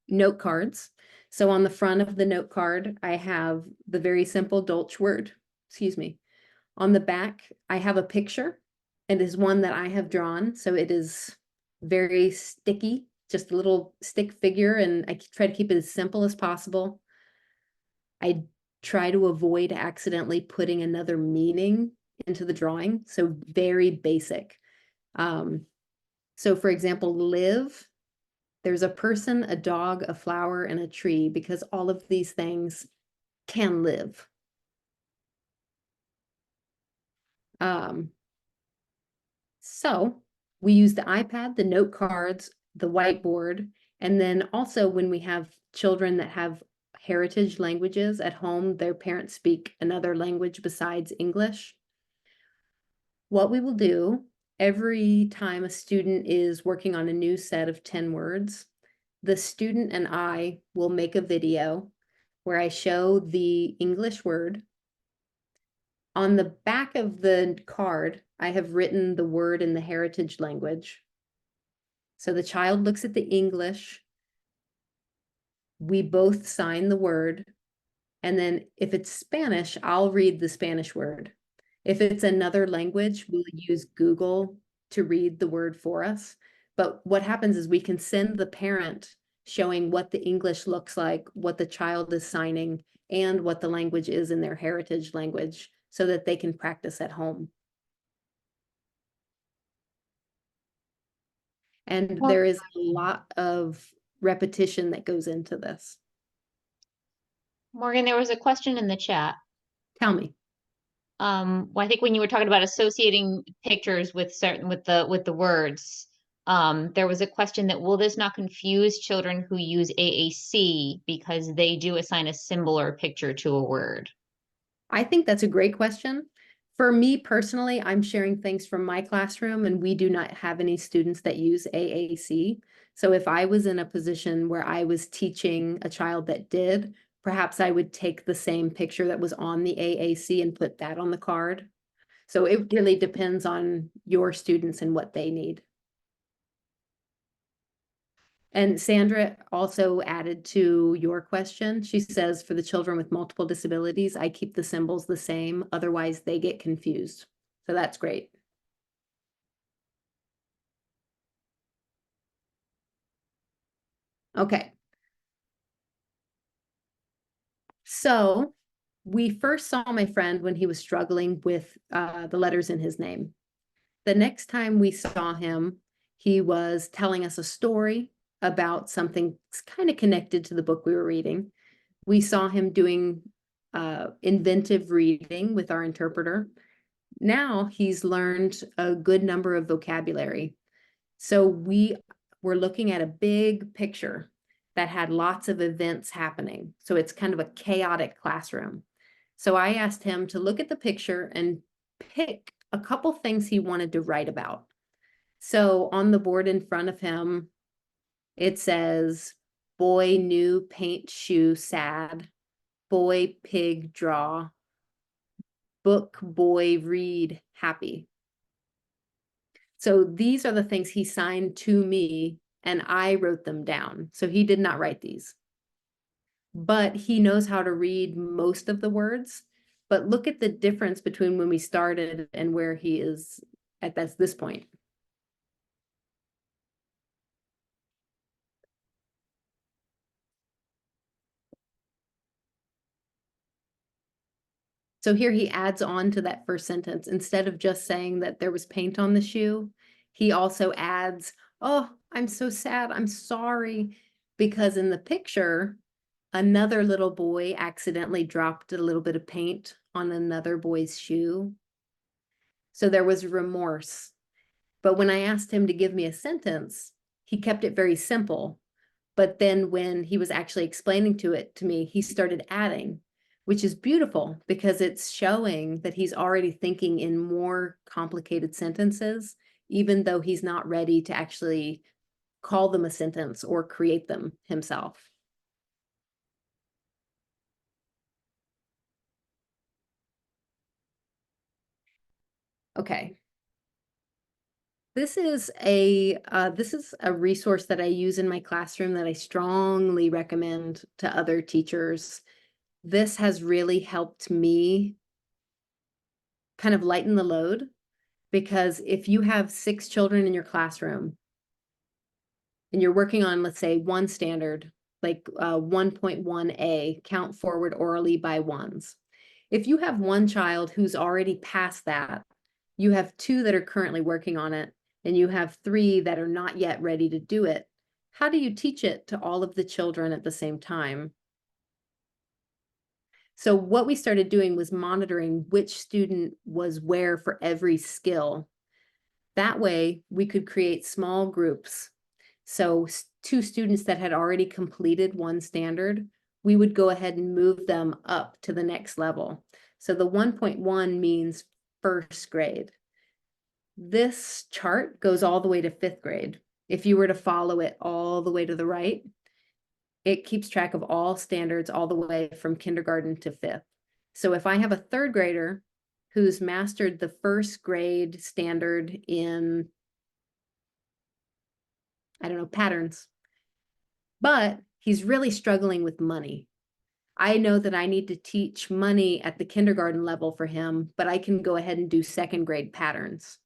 note cards. So on the front of the note card, I have the very simple Dolch word, excuse me. On the back, I have a picture. It is one that I have drawn. So it is very sticky, just a little stick figure. And I try to keep it as simple as possible. I try to avoid accidentally putting another meaning into the drawing. So very basic. So for example, live, there's a person, a dog, a flower, and a tree, because all of these things can live. So we use the iPad, the note cards, the whiteboard, and then also when we have children that have heritage languages at home, their parents speak another language besides English. What we will do every time a student is working on a new set of 10 words, the student and I will make a video where I show the English word. On the back of the card, I have written the word in the heritage language. So the child looks at the English. We both sign the word. And then if it's Spanish, I'll read the Spanish word. If it's another language, we'll use Google to read the word for us. But what happens is we can send the parent showing what the English looks like, what the child is signing, and what the language is in their heritage language so that they can practice at home. And Well- there is a lot of repetition that goes into this. Morgan, there was a question in the chat. Tell me. Well, I think when you were talking about associating pictures with certain with the words, there was a question that will this not confuse children who use AAC because they do assign a symbol or picture to a word? I think that's a great question. For me personally, I'm sharing things from my classroom and we do not have any students that use AAC. So if I was in a position where I was teaching a child that did, perhaps I would take the same picture that was on the AAC and put that on the card. So it really depends on your students and what they need. And Sandra also added to your question. She says, for the children with multiple disabilities, I keep the symbols the same, otherwise they get confused. So that's great. Okay. So we first saw my friend when he was struggling with the letters in his name. The next time we saw him, he was telling us a story about something kind of connected to the book we were reading. We saw him doing inventive reading with our interpreter. Now he's learned a good number of vocabulary. So we were looking at a big picture that had lots of events happening. So it's kind of a chaotic classroom. So I asked him to look at the picture and pick a couple things he wanted to write about. So on the board in front of him, it says, boy, new paint shoe, sad. Boy, pig, draw. Book, boy, read, happy. So these are the things he signed to me and I wrote them down. So he did not write these. But he knows how to read most of the words. But look at the difference between when we started and where he is at this point. So here he adds on to that first sentence. Instead of just saying that there was paint on the shoe, he also adds, oh, I'm so sad, I'm sorry. Because in the picture, another little boy accidentally dropped a little bit of paint on another boy's shoe. So there was remorse. But when I asked him to give me a sentence, he kept it very simple. But then when he was actually explaining to me, he started adding, which is beautiful because it's showing that he's already thinking in more complicated sentences, even though he's not ready to actually call them a sentence or create them himself. Okay. This is a resource that I use in my classroom that I strongly recommend to other teachers. This has really helped me kind of lighten the load, because if you have 6 children in your classroom and you're working on, let's say, one standard, like 1.1a, count forward orally by ones. If you have one child who's already past that, you have 2 that are currently working on it, and you have 3 that are not yet ready to do it. How do you teach it to all of the children at the same time? So what we started doing was monitoring which student was where for every skill. That way we could create small groups. So 2 students that had already completed one standard, we would go ahead and move them up to the next level. So the 1.1 means first grade. This chart goes all the way to 5th grade. If you were to follow it all the way to the right, it keeps track of all standards all the way from kindergarten to 5th. So if I have a 3rd grader who's mastered the first grade standard in, I don't know, patterns, but he's really struggling with money. I know that I need to teach money at the kindergarten level for him, but I can go ahead and do 2nd grade patterns.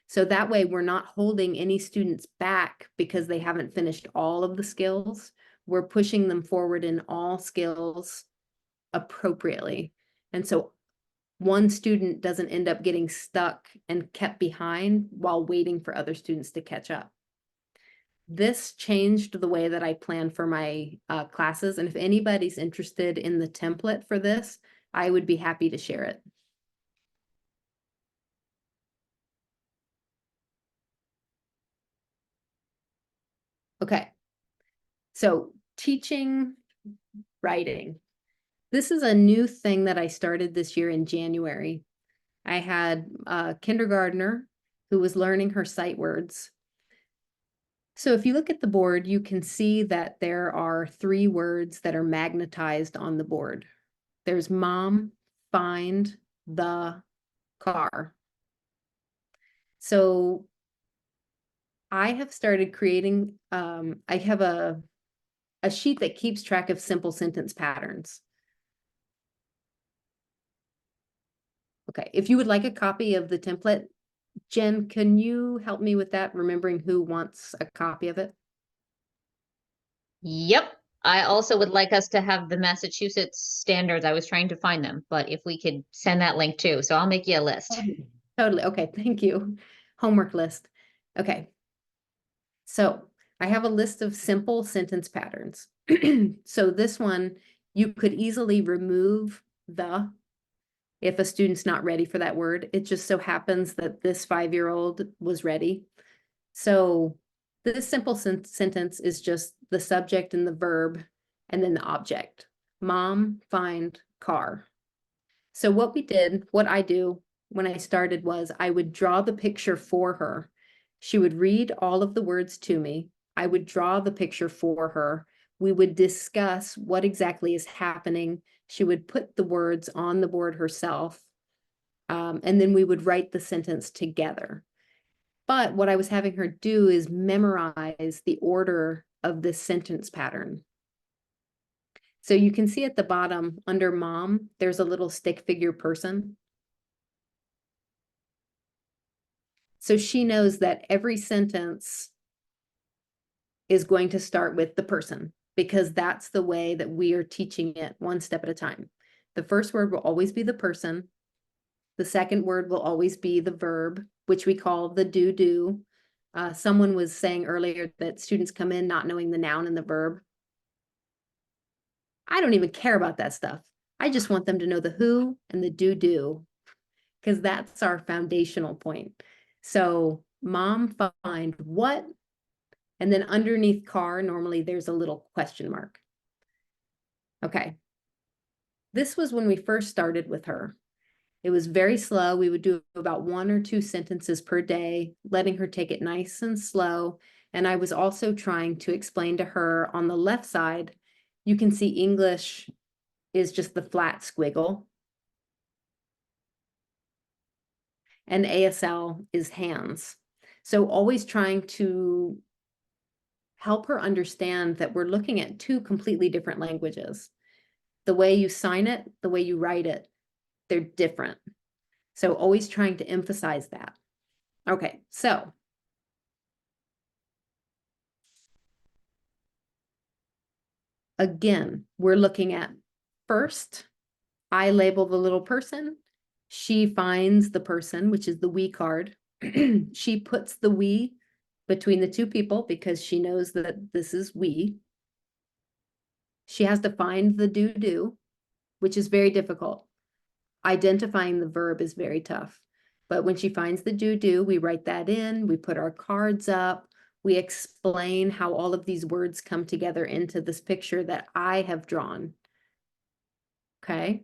So that way we're not holding any students back because they haven't finished all of the skills. We're pushing them forward in all skills appropriately. And so one student doesn't end up getting stuck and kept behind while waiting for other students to catch up. This changed the way that I plan for my classes. And if anybody's interested in the template for this, I would be happy to share it. Okay, so teaching writing. This is a new thing that I started this year in January. I had a kindergartner who was learning her sight words. So if you look at the board, you can see that there are 3 words that are magnetized on the board. There's mom, find, the, car. So I have started creating, I have a sheet that keeps track of simple sentence patterns. Okay, if you would like a copy of the template, Jen, can you help me with that, remembering who wants a copy of it? Yep. I also would like us to have the Massachusetts standards. I was trying to find them, but if we could send that link too. So I'll make you a list. Totally. Okay, thank you. Homework list. Okay. So I have a list of simple sentence patterns. So this one, you could easily remove the if a student's not ready for that word. It just so happens that this 5-year-old was ready. So this simple sentence is just the subject and the verb, and then the object. Mom, find, car. So what I do when I started was I would draw the picture for her. She would read all of the words to me. I would draw the picture for her. We would discuss what exactly is happening. She would put the words on the board herself. And then we would write the sentence together. But what I was having her do is memorize the order of this sentence pattern. So you can see at the bottom under mom, there's a little stick figure person. So she knows that every sentence is going to start with the person, because that's the way that we are teaching it one step at a time. The first word will always be the person. The second word will always be the verb, which we call the do. Someone was saying earlier that students come in not knowing the noun and the verb. I don't even care about that stuff. I just want them to know the who and the do, because that's our foundational point. So mom, find what, and then underneath car, normally there's a little question mark. Okay. This was when we first started with her. It was very slow. We would do about 1 or 2 sentences per day, letting her take it nice and slow. And I was also trying to explain to her on the left side, you can see English is just the flat squiggle. And ASL is hands. So always trying to help her understand that we're looking at 2 completely different languages. The way you sign it, the way you write it, they're different. So always trying to emphasize that. Okay, so again, we're looking at first, I label the little person. She finds the person, which is the we card. She puts the we between the 2 people because she knows that this is we. She has to find the do, which is very difficult. Identifying the verb is very tough. But when she finds the do, we write that in, we put our cards up, we explain how all of these words come together into this picture that I have drawn. Okay.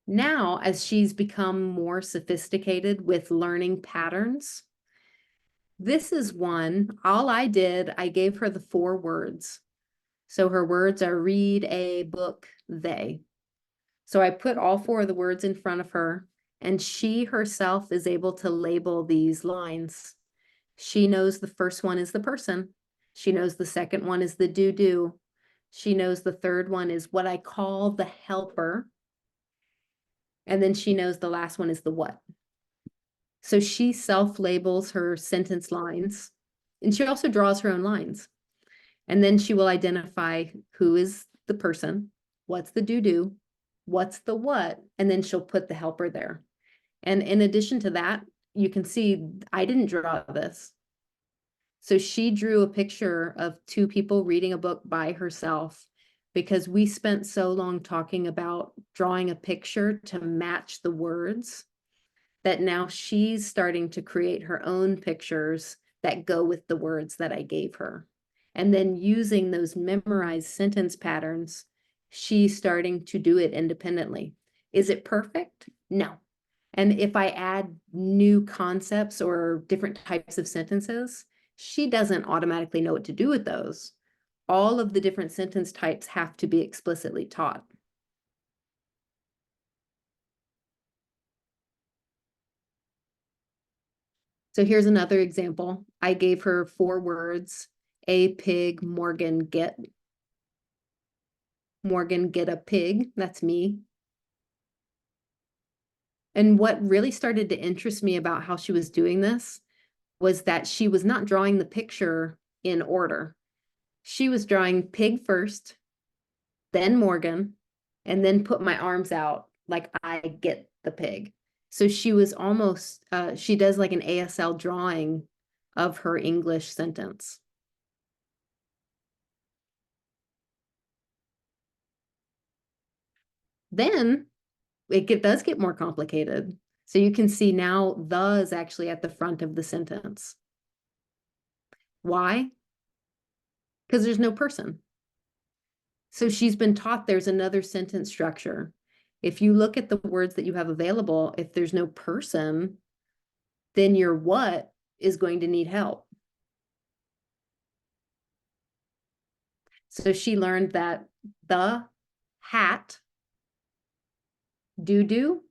Now, as she's become more sophisticated with learning patterns, this is one, all I did, I gave her the 4 words. So her words are read, a, book, they. So I put all 4 of the words in front of her, and she herself is able to label these lines. She knows the first one is the person. She knows the second one is the do. She knows the third one is what I call the helper. And then she knows the last one is the what. So she self-labels her sentence lines, and she also draws her own lines. And then she will identify who is the person, what's the do, what's the what, and then she'll put the helper there. And in addition to that, you can see I didn't draw this. So she drew a picture of 2 people reading a book by herself, because we spent so long talking about drawing a picture to match the words that now she's starting to create her own pictures that go with the words that I gave her. And then using those memorized sentence patterns, she's starting to do it independently. Is it perfect? No. And if I add new concepts or different types of sentences, she doesn't automatically know what to do with those. All of the different sentence types have to be explicitly taught. So here's another example. I gave her 4 words, a pig, Morgan, get. Morgan, get a pig, that's me. And what really started to interest me about how she was doing this was that she was not drawing the picture in order. She was drawing pig first, then Morgan, and then put my arms out like I get the pig. So she was almost, she does like an ASL drawing of her English sentence. Then it does get more complicated. So you can see now the is actually at the front of the sentence. Why? Because there's no person. So she's been taught there's another sentence structure. If you look at the words that you have available, if there's no person, then your what is going to need help. So she learned that the hat do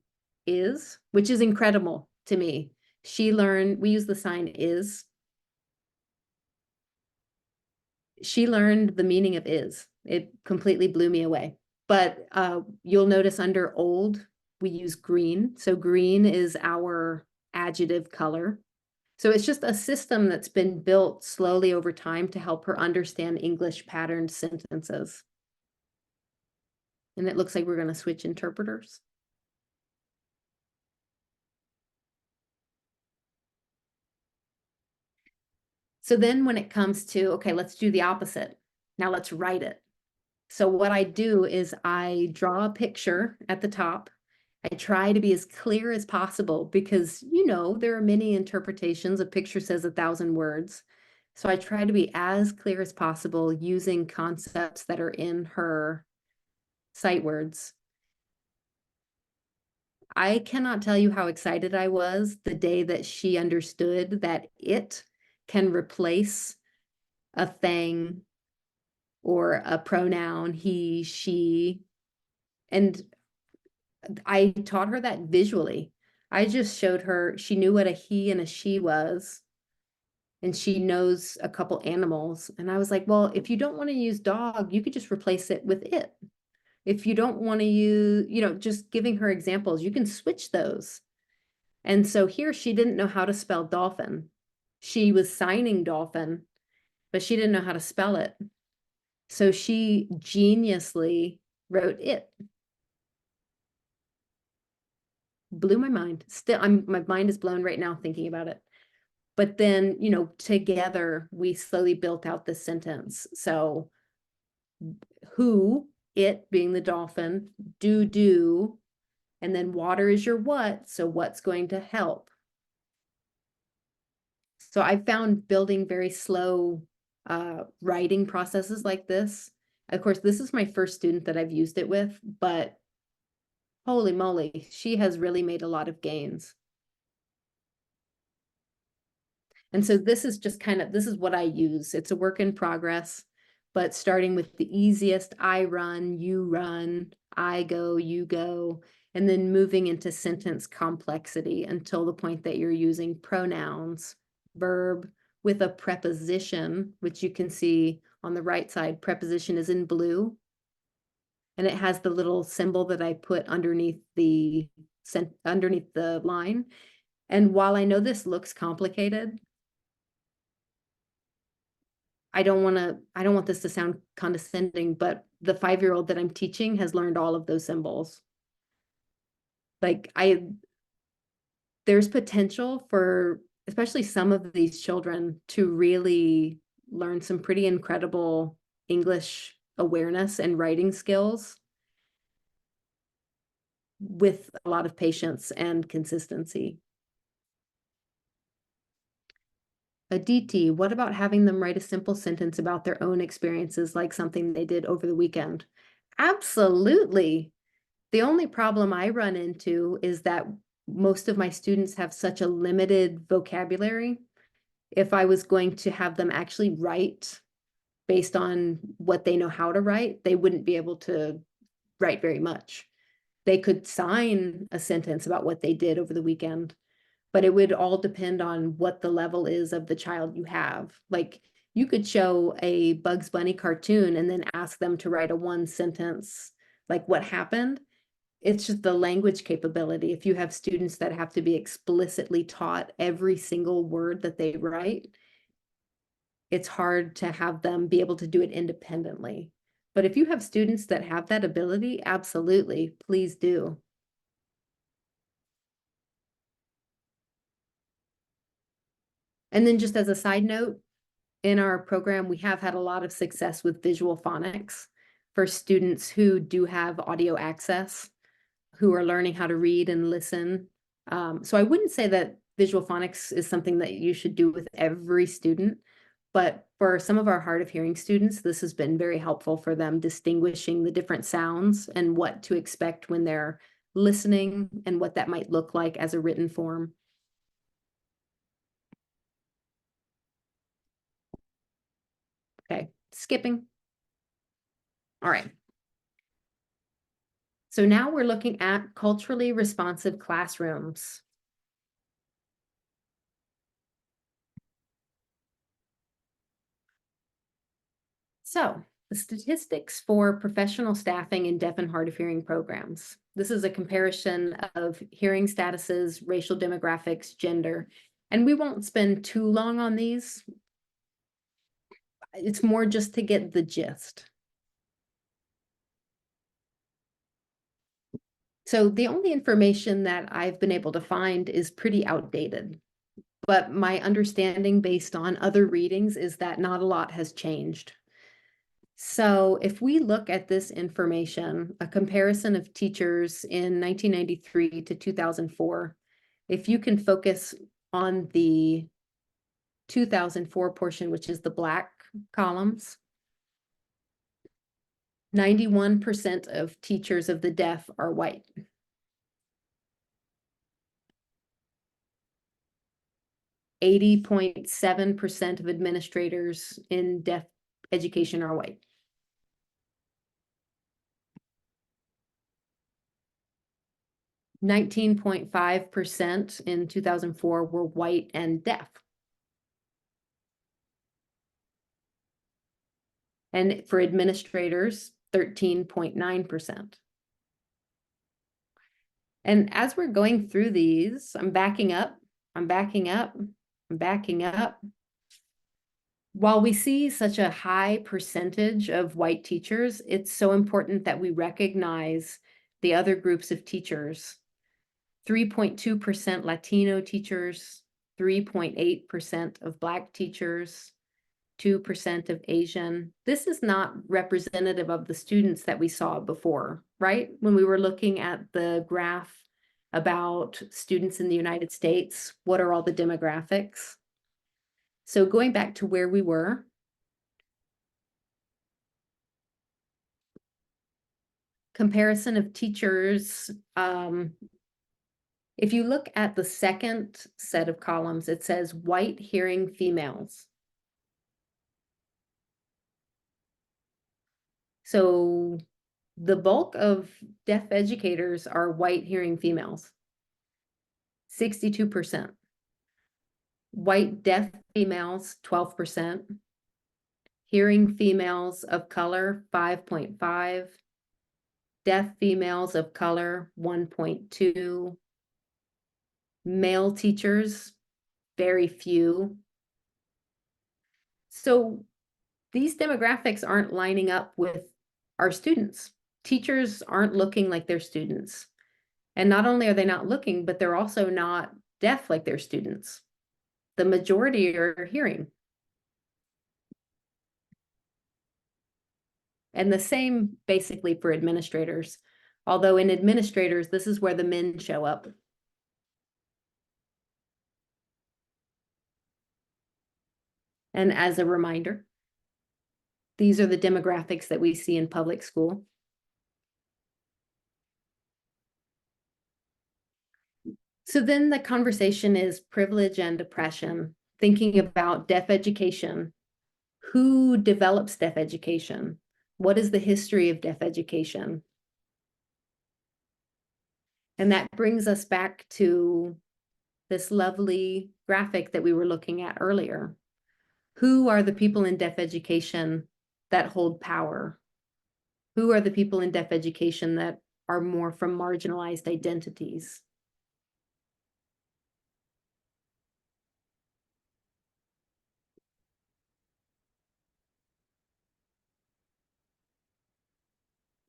is, which is incredible to me. She learned, we use the sign is. She learned the meaning of is. It completely blew me away. But you'll notice under old, we use green. So green is our adjective color. So it's just a system that's been built slowly over time to help her understand English patterned sentences. And it looks like we're going to switch interpreters. So then when it comes to, okay, let's do the opposite. Now let's write it. So what I do is I draw a picture at the top. I try to be as clear as possible because, you know, there are many interpretations. A picture says 1,000 words. So I try to be as clear as possible using concepts that are in her sight words. I cannot tell you how excited I was the day that she understood that it can replace a thing or a pronoun, he, she. And I taught her that visually. I just showed her, she knew what a he and a she was, and she knows a couple animals. And I was like, well, if you don't want to use dog, you could just replace it with it. If you don't want to use, you know, just giving her examples, you can switch those. And so here she didn't know how to spell dolphin. She was signing dolphin, but she didn't know how to spell it. So she geniusly wrote it. Blew my mind. Still, my mind is blown right now thinking about it. But then, you know, together we slowly built out this sentence. So who, it being the dolphin, do, and then water is your what, so what's going to help? So I found building very slow writing processes like this. Of course, this is my first student that I've used it with, but holy moly, she has really made a lot of gains. And so this is just kind of, this is what I use. It's a work in progress, but starting with the easiest, I run, you run, I go, you go, and then moving into sentence complexity until the point that you're using pronouns, verb with a preposition, which you can see on the right side, preposition is in blue. And it has the little symbol that I put underneath the line. And while I know this looks complicated, I don't want this to sound condescending, but the 5-year-old that I'm teaching has learned all of those symbols. Like there's potential for, especially some of these children, to really learn some pretty incredible English awareness and writing skills with a lot of patience and consistency. Aditi, what about having them write a simple sentence about their own experiences, like something they did over the weekend? Absolutely. The only problem I run into is that most of my students have such a limited vocabulary. If I was going to have them actually write based on what they know how to write, they wouldn't be able to write very much. They could sign a sentence about what they did over the weekend, but it would all depend on what the level is of the child you have. Like you could show a Bugs Bunny cartoon and then ask them to write a 1-sentence, like what happened. It's just the language capability. If you have students that have to be explicitly taught every single word that they write, it's hard to have them be able to do it independently. But if you have students that have that ability, absolutely, please do. And then just as a side note, in our program, we have had a lot of success with visual phonics for students who do have audio access, who are learning how to read and listen. So I wouldn't say that visual phonics is something that you should do with every student, but for some of our hard of hearing students, this has been very helpful for them distinguishing the different sounds and what to expect when they're listening and what that might look like as a written form. Okay, skipping. All right. So now we're looking at culturally responsive classrooms. So the statistics for professional staffing in deaf and hard of hearing programs. This is a comparison of hearing statuses, racial demographics, gender, and we won't spend too long on these. It's more just to get the gist. So the only information that I've been able to find is pretty outdated. But my understanding based on other readings is that not a lot has changed. So if we look at this information, a comparison of teachers in 1993 to 2004, if you can focus on the 2004 portion, which is the black columns, 91% of teachers of the deaf are white. 80.7% of administrators in deaf education are white. 19.5% in 2004 were white and deaf. And for administrators, 13.9%. And as we're going through these, I'm backing up. While we see such a high percentage of white teachers, it's so important that we recognize the other groups of teachers. 3.2% Latino teachers, 3.8% of Black teachers, 2% of Asian. This is not representative of the students that we saw before, right? When we were looking at the graph about students in the United States, what are all the demographics? So going back to where we were, comparison of teachers, if you look at the second set of columns, it says white hearing females. So the bulk of deaf educators are white hearing females, 62%. White deaf females, 12%. Hearing females of color, 5.5. Deaf females of color, 1.2. Male teachers, very few. So these demographics aren't lining up with our students. Teachers aren't looking like their students. And not only are they not looking, but they're also not deaf like their students. The majority are hearing. And the same basically for administrators. Although in administrators, this is where the men show up. And as a reminder, these are the demographics that we see in public school. So then the conversation is privilege and oppression, thinking about deaf education. Who develops deaf education? What is the history of deaf education? And that brings us back to this lovely graphic that we were looking at earlier. Who are the people in deaf education that hold power? Who are the people in deaf education that are more from marginalized identities?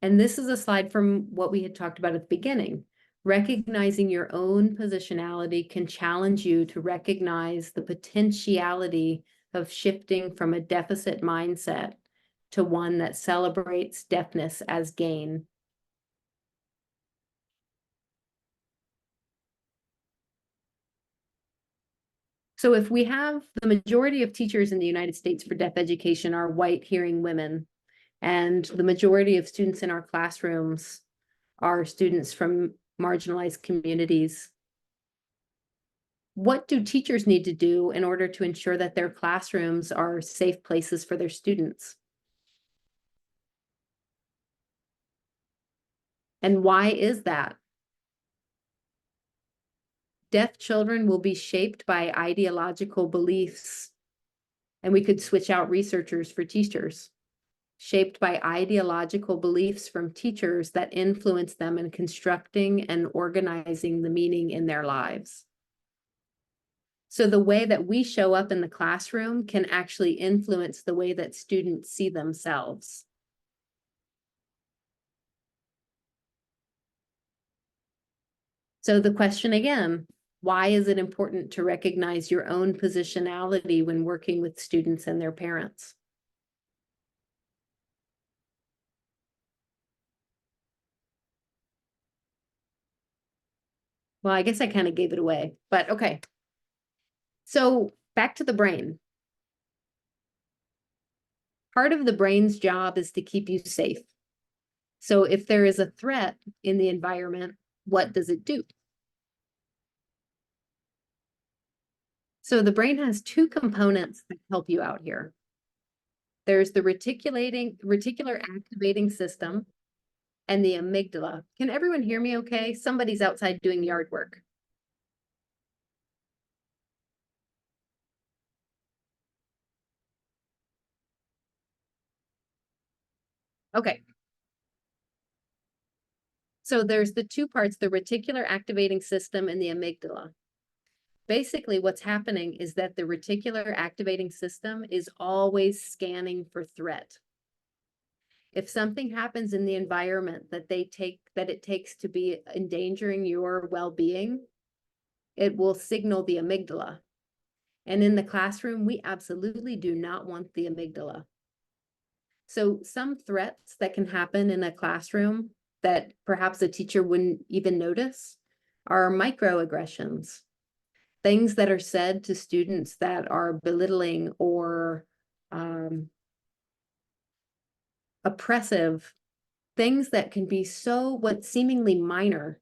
And this is a slide from what we had talked about at the beginning. Recognizing your own positionality can challenge you to recognize the potentiality of shifting from a deficit mindset to one that celebrates deafness as gain. So if we have the majority of teachers in the United States for deaf education are white hearing women, and the majority of students in our classrooms are students from marginalized communities, what do teachers need to do in order to ensure that their classrooms are safe places for their students? And why is that? Deaf children will be shaped by ideological beliefs, and we could switch out researchers for teachers. Shaped by ideological beliefs from teachers that influence them in constructing and organizing the meaning in their lives. So the way that we show up in the classroom can actually influence the way that students see themselves. So the question again, why is it important to recognize your own positionality when working with students and their parents? Well, I guess I kind of gave it away, but okay. So back to the brain. Part of the brain's job is to keep you safe. So if there is a threat in the environment, what does it do? So the brain has two components that help you out here. There's the reticular activating system and the amygdala. Can everyone hear me okay? Somebody's outside doing yard work. Okay. So there's the two parts, the reticular activating system and the amygdala. Basically, what's happening is that the reticular activating system is always scanning for threat. If something happens in the environment that it takes to be endangering your well-being, it will signal the amygdala. And in the classroom, we absolutely do not want the amygdala. So some threats that can happen in a classroom that perhaps a teacher wouldn't even notice are microaggressions, things that are said to students that are belittling or oppressive, things that can be what seemingly minor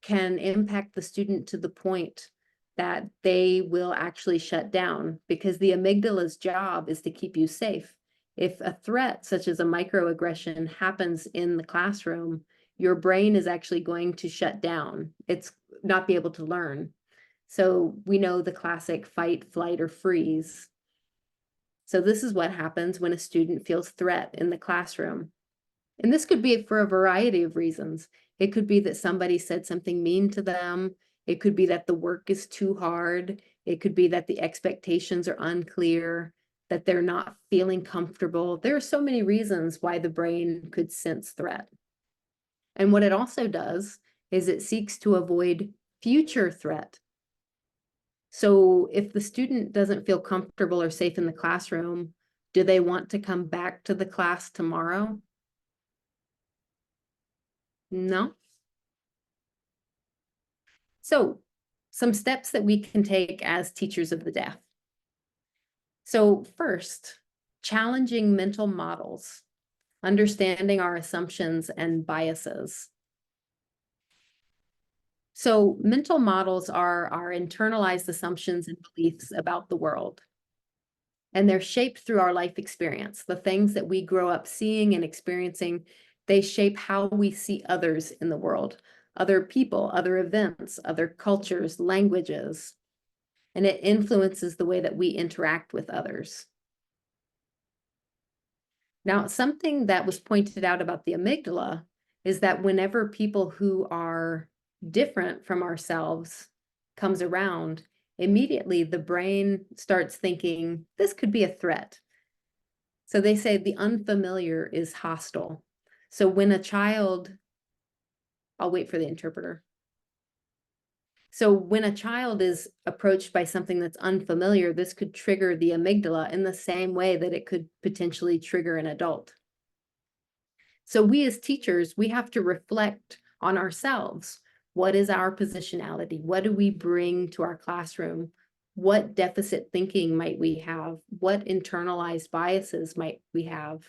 can impact the student to the point that they will actually shut down, because the amygdala's job is to keep you safe. If a threat such as a microaggression happens in the classroom, your brain is actually going to shut down. It's not be able to learn. So we know the classic fight, flight, or freeze. So this is what happens when a student feels threat in the classroom. And this could be for a variety of reasons. It could be that somebody said something mean to them. It could be that the work is too hard. It could be that the expectations are unclear, that they're not feeling comfortable. There are so many reasons why the brain could sense threat. And what it also does is it seeks to avoid future threat. So if the student doesn't feel comfortable or safe in the classroom, do they want to come back to the class tomorrow? No. So some steps that we can take as teachers of the deaf. So first, challenging mental models, understanding our assumptions and biases. So mental models are our internalized assumptions and beliefs about the world. And they're shaped through our life experience. The things that we grow up seeing and experiencing, they shape how we see others in the world, other people, other events, other cultures, languages, and it influences the way that we interact with others. Now, something that was pointed out about the amygdala is that whenever people who are different from ourselves comes around, immediately the brain starts thinking, this could be a threat. So they say the unfamiliar is hostile. So when a child, I'll wait for the interpreter. So when a child is approached by something that's unfamiliar, this could trigger the amygdala in the same way that it could potentially trigger an adult. So we as teachers, we have to reflect on ourselves. What is our positionality? What do we bring to our classroom? What deficit thinking might we have? What internalized biases might we have?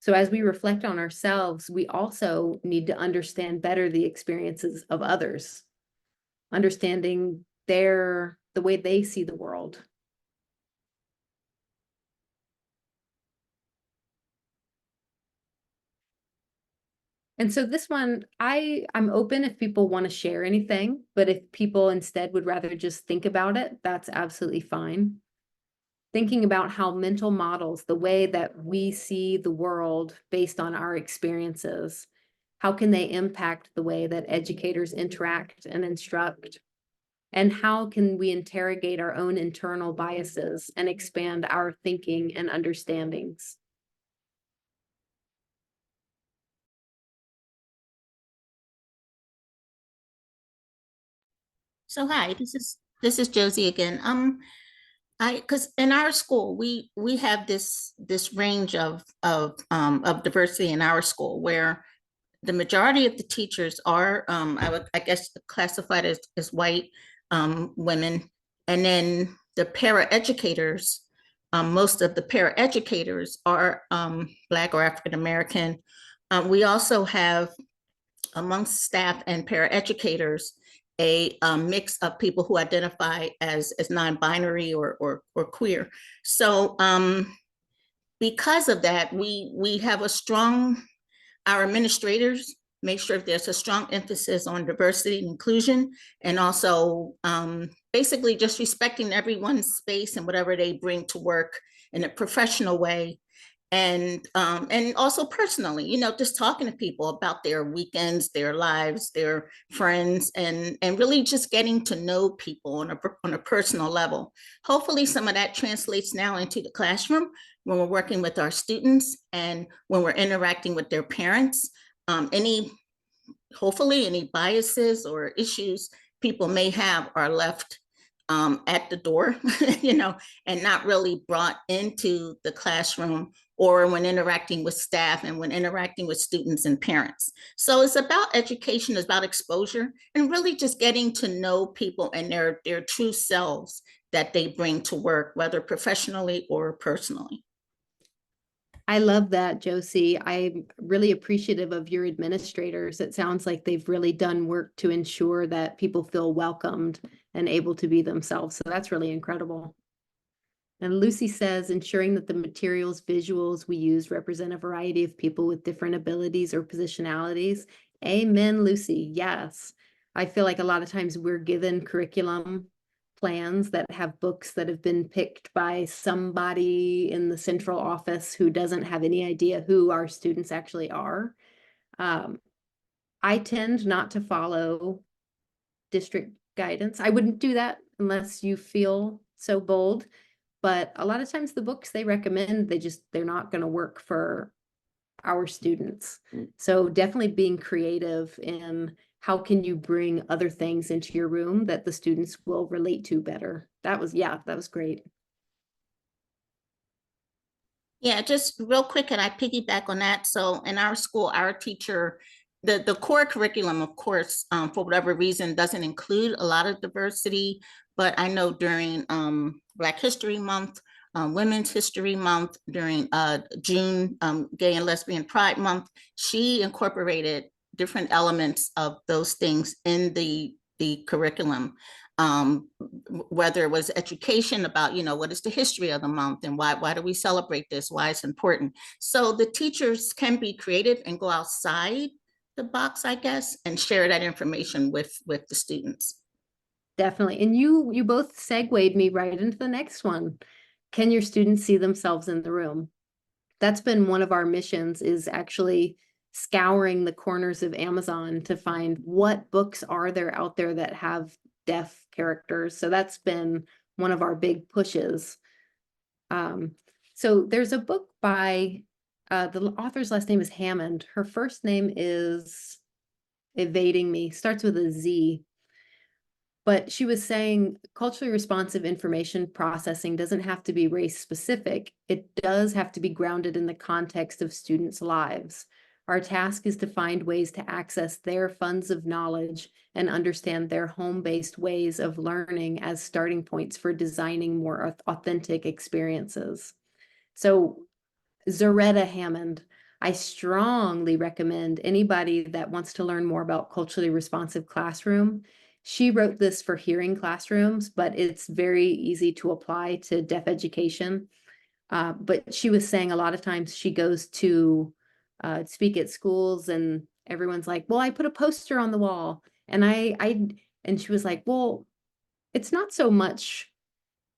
So as we reflect on ourselves, we also need to understand better the experiences of others, understanding the way they see the world. And so this one, I'm open if people want to share anything, but if people instead would rather just think about it, that's absolutely fine. Thinking about how mental models, the way that we see the world based on our experiences, how can they impact the way that educators interact and instruct? And how can we interrogate our own internal biases and expand our thinking and understandings? So hi, this is Josie again. Because in our school, we have this range of diversity in our school where the majority of the teachers are, I guess, classified as white women, and then the paraeducators, most of the paraeducators are Black or African American. We also have amongst staff and paraeducators a mix of people who identify as non-binary or queer. So because of that, we have a strong, our administrators make sure there's a strong emphasis on diversity and inclusion, and also basically just respecting everyone's space and whatever they bring to work in a professional way. And also personally, you know, just talking to people about their weekends, their lives, their friends, and really just getting to know people on a personal level. Hopefully some of that translates now into the classroom when we're working with our students and when we're interacting with their parents. Hopefully any biases or issues people may have are left at the door, you know, and not really brought into the classroom or when interacting with staff and when interacting with students and parents. So it's about education, it's about exposure, and really just getting to know people and their true selves that they bring to work, whether professionally or personally. I love that, Josie. I'm really appreciative of your administrators. It sounds like they've really done work to ensure that people feel welcomed and able to be themselves. So that's really incredible. And Lucy says, ensuring that the materials, visuals we use represent a variety of people with different abilities or positionalities. Amen, Lucy. Yes. I feel like a lot of times we're given curriculum plans that have books that have been picked by somebody in the central office who doesn't have any idea who our students actually are. I tend not to follow district guidance. I wouldn't do that unless you feel so bold. But a lot of times the books they recommend, they're not going to work for our students. So definitely being creative in how can you bring other things into your room that the students will relate to better. That was great. Yeah, just real quick, and I piggyback on that. So in our school, our teacher, the core curriculum, of course, for whatever reason, doesn't include a lot of diversity. But I know during Black History Month, Women's History Month, during June, Gay and Lesbian Pride Month, she incorporated different elements of those things in the curriculum. Whether it was education about, you know, what is the history of the month and why do we celebrate this, why it's important. So the teachers can be creative and go outside the box, I guess, and share that information with the students. Definitely. And you both segued me right into the next one. Can your students see themselves in the room? That's been one of our missions, is actually scouring the corners of Amazon to find what books are there out there that have deaf characters. So that's been one of our big pushes. So there's a book by, the author's last name is Hammond. Her first name is evading me, starts with a Z. But she was saying culturally responsive information processing doesn't have to be race specific. It does have to be grounded in the context of students' lives. Our task is to find ways to access their funds of knowledge and understand their home-based ways of learning as starting points for designing more authentic experiences. So Zaretta Hammond, I strongly recommend anybody that wants to learn more about culturally responsive classroom. She wrote this for hearing classrooms, but it's very easy to apply to deaf education. But she was saying a lot of times she goes to speak at schools and everyone's like, well, I put a poster on the wall. And and she was like, well, it's not so much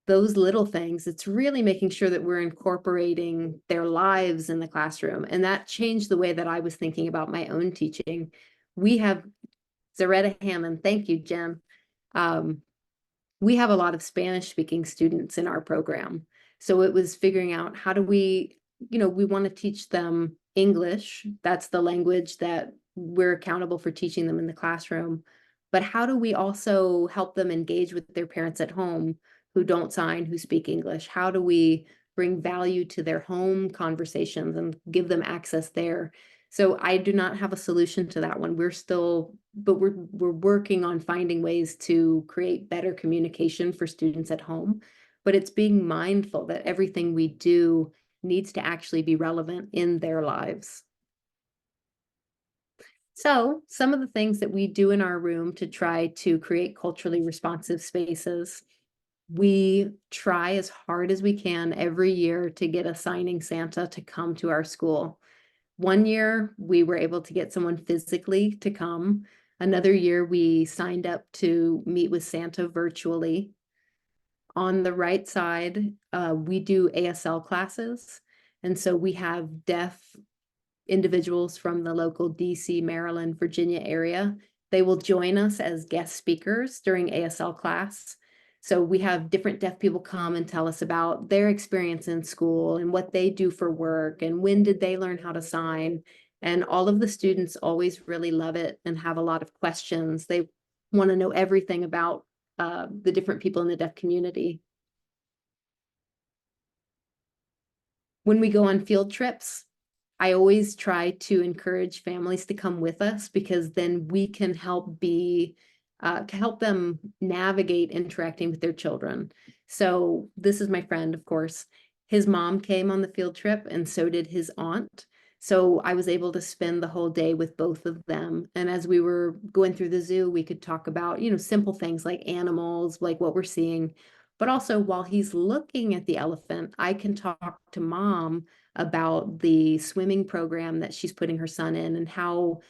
those little things. It's really making sure that we're incorporating their lives in the classroom. And that changed the way that I was thinking about my own teaching. We have Zaretta Hammond. Thank you, Jen. We have a lot of Spanish speaking students in our program. So it was figuring out how do we, we want to teach them English. That's the language that we're accountable for teaching them in the classroom. but how do we also help them engage with their parents at home who don't sign, who speak English? How do we bring value to their home conversations and give them access there? So I do not have a solution to that one. We're working on finding ways to create better communication for students at home, but it's being mindful that everything we do needs to actually be relevant in their lives. So some of the things that we do in our room to try to create culturally responsive spaces, we try as hard as we can every year to get a signing Santa to come to our school. One year we were able to get someone physically to come. Another year we signed up to meet with Santa virtually. On the right side, we do ASL classes. And so we have deaf individuals from the local DC, Maryland, Virginia area. They will join us as guest speakers during ASL class. So we have different deaf people come and tell us about their experience in school and what they do for work and when did they learn how to sign. And all of the students always really love it and have a lot of questions. They want to know everything about the different people in the deaf community. When we go on field trips, I always try to encourage families to come with us because then we can help them navigate interacting with their children. So this is my friend, of course. His mom came on the field trip and so did his aunt. So I was able to spend the whole day with both of them. And as we were going through the zoo, we could talk about, simple things like animals, like what we're seeing. But also while he's looking at the elephant, I can talk to mom about the swimming program that she's putting her son in and how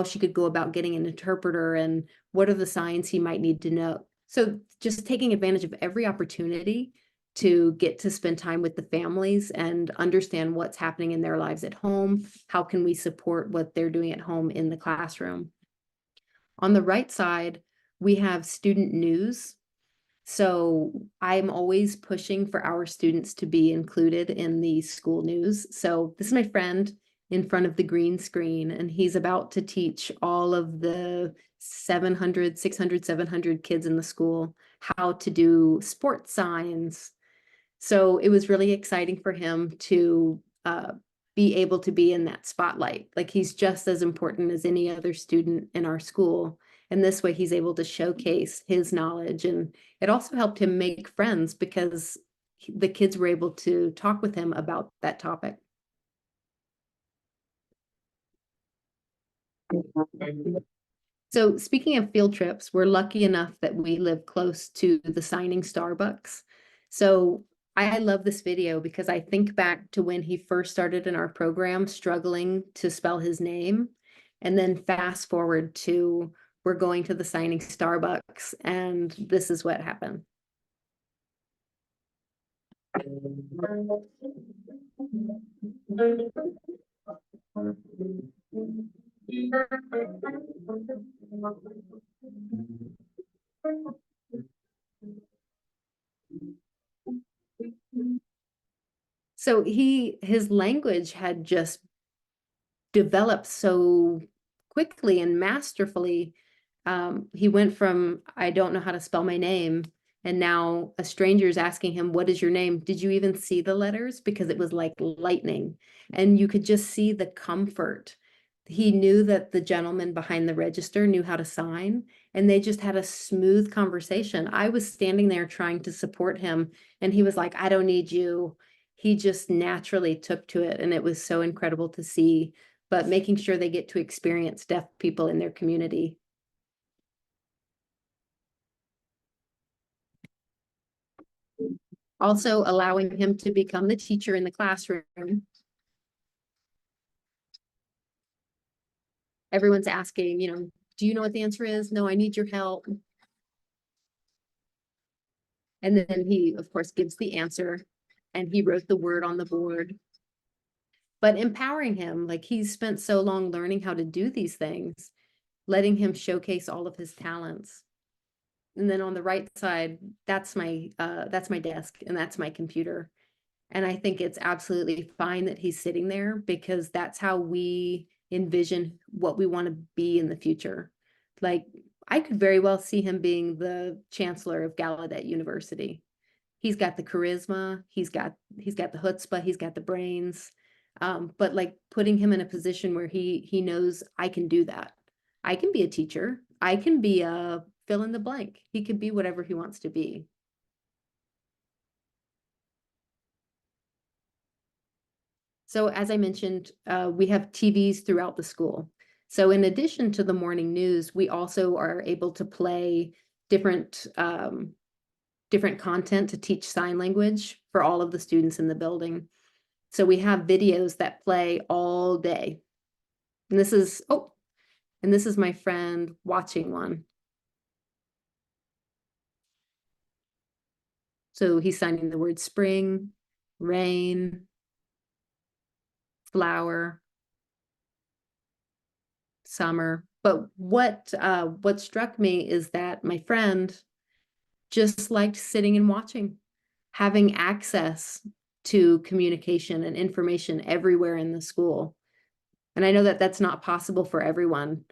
she could go about getting an interpreter and what are the signs he might need to know. So just taking advantage of every opportunity to get to spend time with the families and understand what's happening in their lives at home. How can we support what they're doing at home in the classroom? On the right side, we have student news. So I'm always pushing for our students to be included in the school news. So this is my friend in front of the green screen, and he's about to teach all of the 700 kids in the school how to do sports signs. So it was really exciting for him to be able to be in that spotlight. Like he's just as important as any other student in our school. And this way he's able to showcase his knowledge. And it also helped him make friends because the kids were able to talk with him about that topic. So speaking of field trips, we're lucky enough that we live close to the signing Starbucks. So I love this video because I think back to when he first started in our program, struggling to spell his name. And then fast forward to we're going to the signing Starbucks and this is what happened. So his language had just developed so quickly and masterfully. He went from, I don't know how to spell my name, and now a stranger is asking him, what is your name? Did you even see the letters? Because it was like lightning. And you could just see the comfort. He knew that the gentleman behind the register knew how to sign, and they just had a smooth conversation. I was standing there trying to support him, and he was like, I don't need you. He just naturally took to it, and it was so incredible to see. But making sure they get to experience deaf people in their community. Also allowing him to become the teacher in the classroom. Everyone's asking, do you know what the answer is? No, I need your help. And then he, of course, gives the answer and he wrote the word on the board. But empowering him, like he's spent so long learning how to do these things, letting him showcase all of his talents. And then on the right side, that's my desk and that's my computer. And I think it's absolutely fine that he's sitting there because that's how we envision what we want to be in the future. Like I could very well see him being the chancellor of Gallaudet University. He's got the charisma, he's got the chutzpah, he's got the brains. But like putting him in a position where he knows I can do that. I can be a teacher. I can be a fill in the blank. He could be whatever he wants to be. So as I mentioned, we have TVs throughout the school. So in addition to the morning news, we also are able to play different different content to teach sign language for all of the students in the building. So we have videos that play all day. And this is, oh, and this is my friend watching one. So he's signing the word spring, rain, flower, summer. But what struck me is that my friend just liked sitting and watching, having access to communication and information everywhere in the school. And I know that that's not possible for everyone,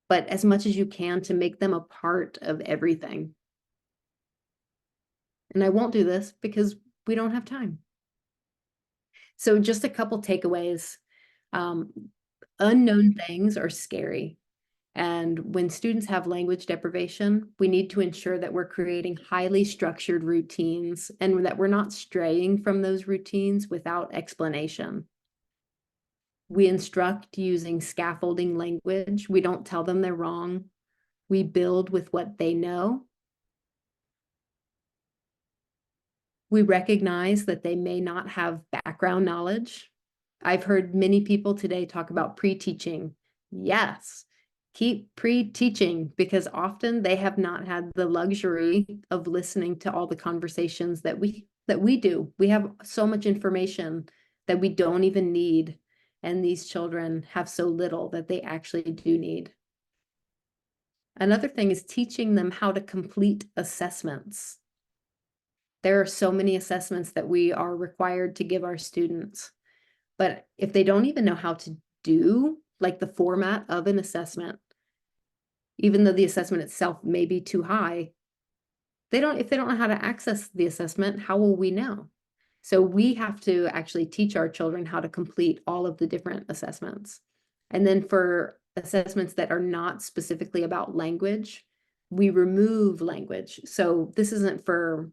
but as much as you can to make them a part of everything. And I won't do this because we don't have time. So just a couple takeaways. Unknown things are scary. And when students have language deprivation, we need to ensure that we're creating highly structured routines and that we're not straying from those routines without explanation. We instruct using scaffolding language. We don't tell them they're wrong. We build with what they know. We recognize that they may not have background knowledge. I've heard many people today talk about pre-teaching. Yes, keep pre-teaching because often they have not had the luxury of listening to all the conversations that we do. We have so much information that we don't even need. And these children have so little that they actually do need. Another thing is teaching them how to complete assessments. There are so many assessments that we are required to give our students. But if they don't even know how to do like the format of an assessment, even though the assessment itself may be too high, if they don't know how to access the assessment, how will we know? So we have to actually teach our children how to complete all of the different assessments. And then for assessments that are not specifically about language, we remove language. So this isn't for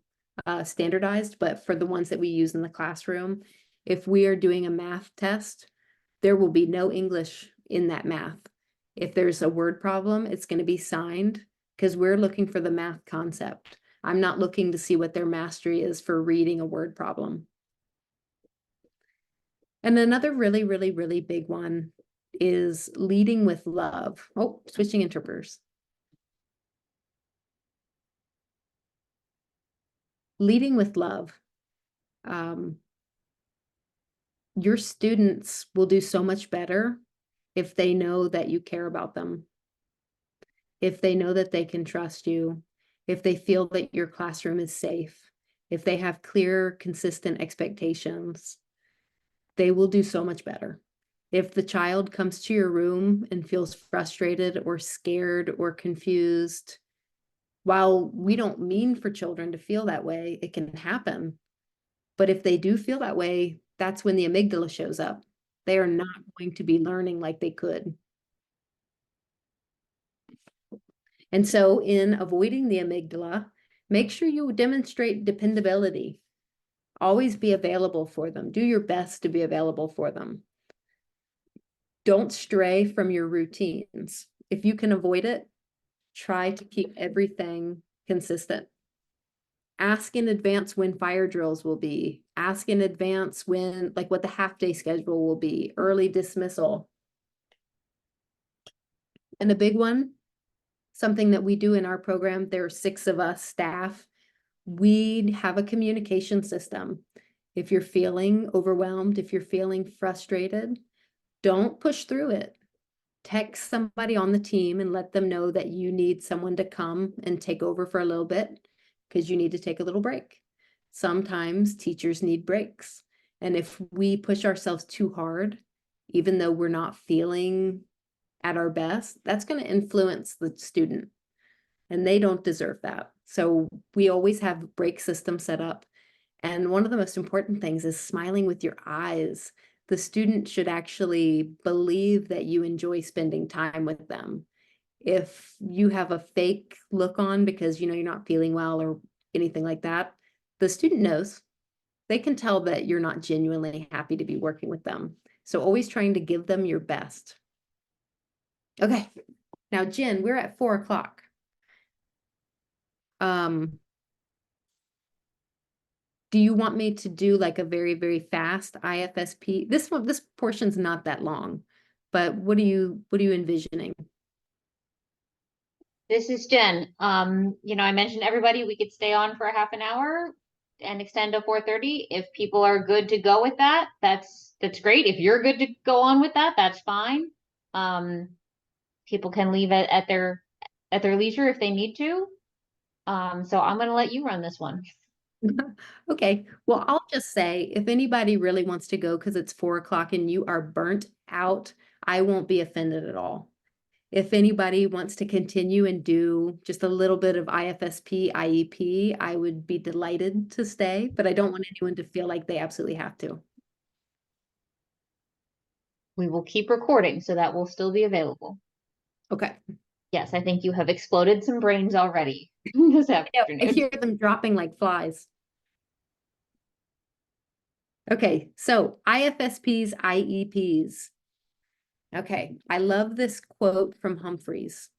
standardized, but for the ones that we use in the classroom, if we are doing a math test, there will be no English in that math. If there's a word problem, it's going to be signed because we're looking for the math concept. I'm not looking to see what their mastery is for reading a word problem. And another really, really, really big one is leading with love. Oh, switching interpreters. Leading with love. Your students will do so much better if they know that you care about them, if they know that they can trust you, if they feel that your classroom is safe, if they have clear, consistent expectations, they will do so much better. If the child comes to your room and feels frustrated or scared or confused, while we don't mean for children to feel that way, it can happen. But if they do feel that way, that's when the amygdala shows up. They are not going to be learning like they could. And so in avoiding the amygdala, make sure you demonstrate dependability. Always be available for them. Do your best to be available for them. Don't stray from your routines. If you can avoid it, try to keep everything consistent. Ask in advance when fire drills will be. Ask in advance when, like what the half-day schedule will be, early dismissal. And a big one, something that we do in our program, there are 6 of us staff. We have a communication system. If you're feeling overwhelmed, if you're feeling frustrated, don't push through it. Text somebody on the team and let them know that you need someone to come and take over for a little bit because you need to take a little break. Sometimes teachers need breaks. And if we push ourselves too hard, even though we're not feeling at our best, that's going to influence the student, and they don't deserve that. So we always have break systems set up. And one of the most important things is smiling with your eyes. The student should actually believe that you enjoy spending time with them. If you have a fake look on because you're not feeling well or anything like that, the student knows. They can tell that you're not genuinely happy to be working with them. So always trying to give them your best. Okay, now Jen, we're at 4 o'clock. Do you want me to do like a very, very fast IFSP? This portion's not that long, but what are you envisioning? This is Jen. I mentioned everybody, we could stay on for a half an hour and extend to 4:30. If people are good to go with that, that's great. If you're good to go on with that, that's fine. People can leave at their leisure if they need to. So I'm gonna let you run this one. Okay, well, I'll just say if anybody really wants to go because it's 4 o'clock and you are burnt out, I won't be offended at all. If anybody wants to continue and do just a little bit of IFSP, IEP, I would be delighted to stay, but I don't want anyone to feel like they absolutely have to. We will keep recording, so that will still be available. Okay. Yes, I think you have exploded some brains already this I afternoon. hear them dropping like flies. Okay, so IFSPs, IEPs. Okay, I love this quote from Humphreys.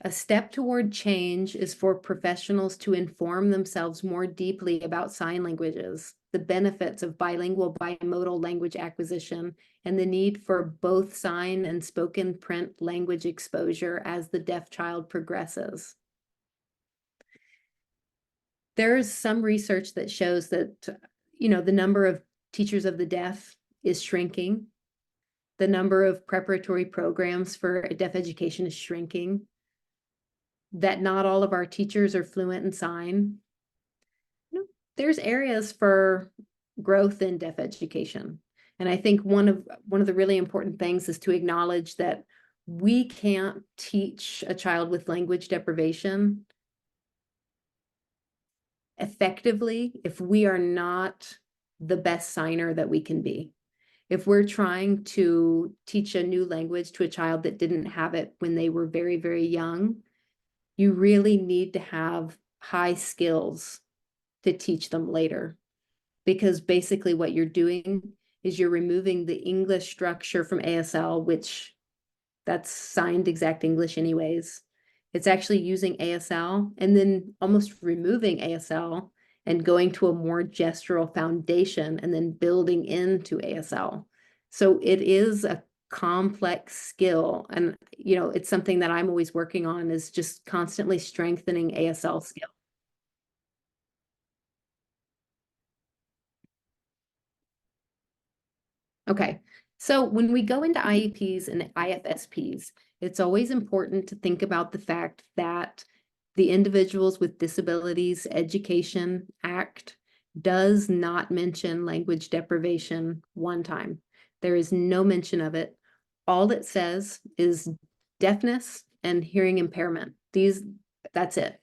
A step toward change is for professionals to inform themselves more deeply about sign languages, the benefits of bilingual bimodal language acquisition, and the need for both sign and spoken print language exposure as the deaf child progresses. There's some research that shows that, the number of teachers of the deaf is shrinking. The number of preparatory programs for deaf education is shrinking. That not all of our teachers are fluent in sign. There's areas for growth in deaf education. And I think one of the really important things is to acknowledge that we can't teach a child with language deprivation effectively if we are not the best signer that we can be. If we're trying to teach a new language to a child that didn't have it when they were very, very young, you really need to have high skills to teach them later. Because basically what you're doing is you're removing the English structure from ASL, which that's signed exact English anyways. It's actually using ASL and then almost removing ASL and going to a more gestural foundation and then building into ASL. So it is a complex skill. And, it's something that I'm always working on is just constantly strengthening ASL skill. Okay, so when we go into IEPs and IFSPs, it's always important to think about the fact that the Individuals with Disabilities Education Act does not mention language deprivation one time. There is no mention of it. All it says is deafness and hearing impairment. That's it.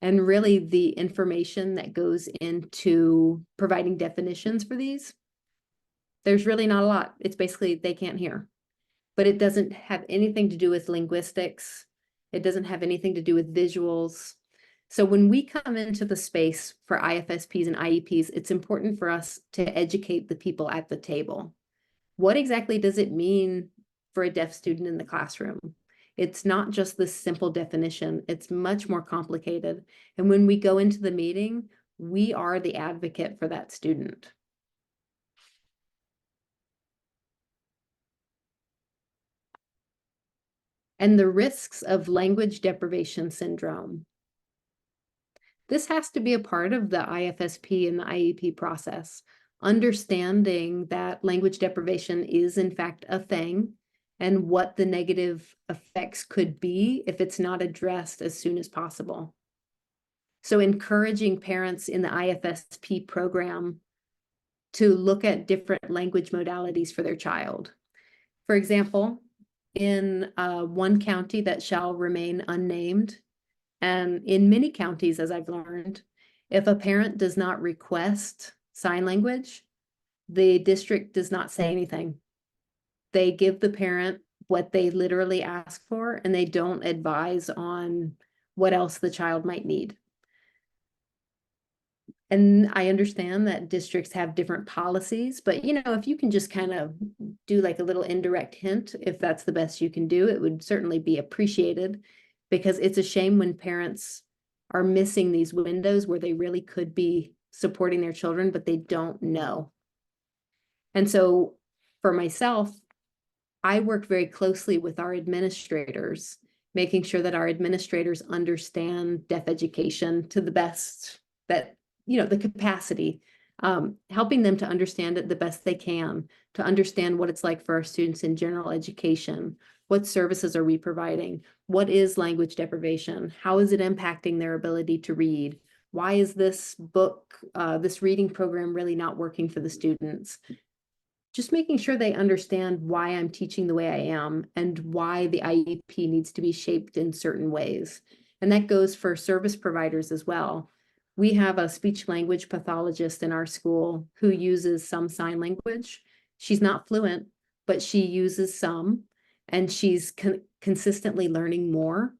And really the information that goes into providing definitions for these, there's really not a lot. It's basically they can't hear, but it doesn't have anything to do with linguistics. It doesn't have anything to do with visuals. So when we come into the space for IFSPs and IEPs, it's important for us to educate the people at the table. What exactly does it mean for a deaf student in the classroom? It's not just this simple definition. It's much more complicated. And when we go into the meeting, we are the advocate for that student. And the risks of language deprivation syndrome. This has to be a part of the IFSP and the IEP process, understanding that language deprivation is in fact a thing and what the negative effects could be if it's not addressed as soon as possible. So encouraging parents in the IFSP program to look at different language modalities for their child. For example, in one county that shall remain unnamed. And in many counties, as I've learned, if a parent does not request sign language, the district does not say anything. They give the parent what they literally ask for, and they don't advise on what else the child might need. And I understand that districts have different policies, but you know, if you can just kind of do like a little indirect hint, if that's the best you can do, it would certainly be appreciated, because it's a shame when parents are missing these windows where they really could be supporting their children, but they don't know. And so for myself, I work very closely with our administrators, making sure that our administrators understand deaf education to the best that, you know, the capacity, helping them to understand it the best they can, to understand what it's like for our students in general education. What services are we providing? What is language deprivation? How is it impacting their ability to read? Why is this book, this reading program really not working for the students? Just making sure they understand why I'm teaching the way I am and why the IEP needs to be shaped in certain ways. And that goes for service providers as well. We have a speech language pathologist in our school who uses some sign language. She's not fluent, but she uses some, and she's consistently learning more.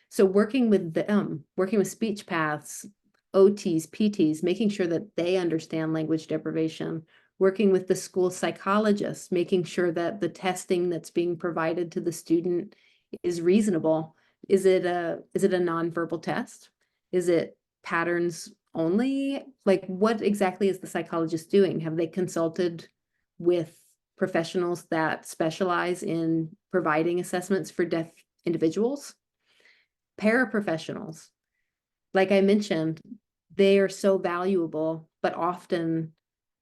So working with them, working with speech paths, OTs, PTs, making sure that they understand language deprivation, working with the school psychologist, making sure that the testing that's being provided to the student is reasonable. Is it a nonverbal test? Is it patterns only? Like, what exactly is the psychologist doing? Have they consulted with professionals that specialize in providing assessments for deaf individuals? Paraprofessionals, like I mentioned, they are so valuable, but often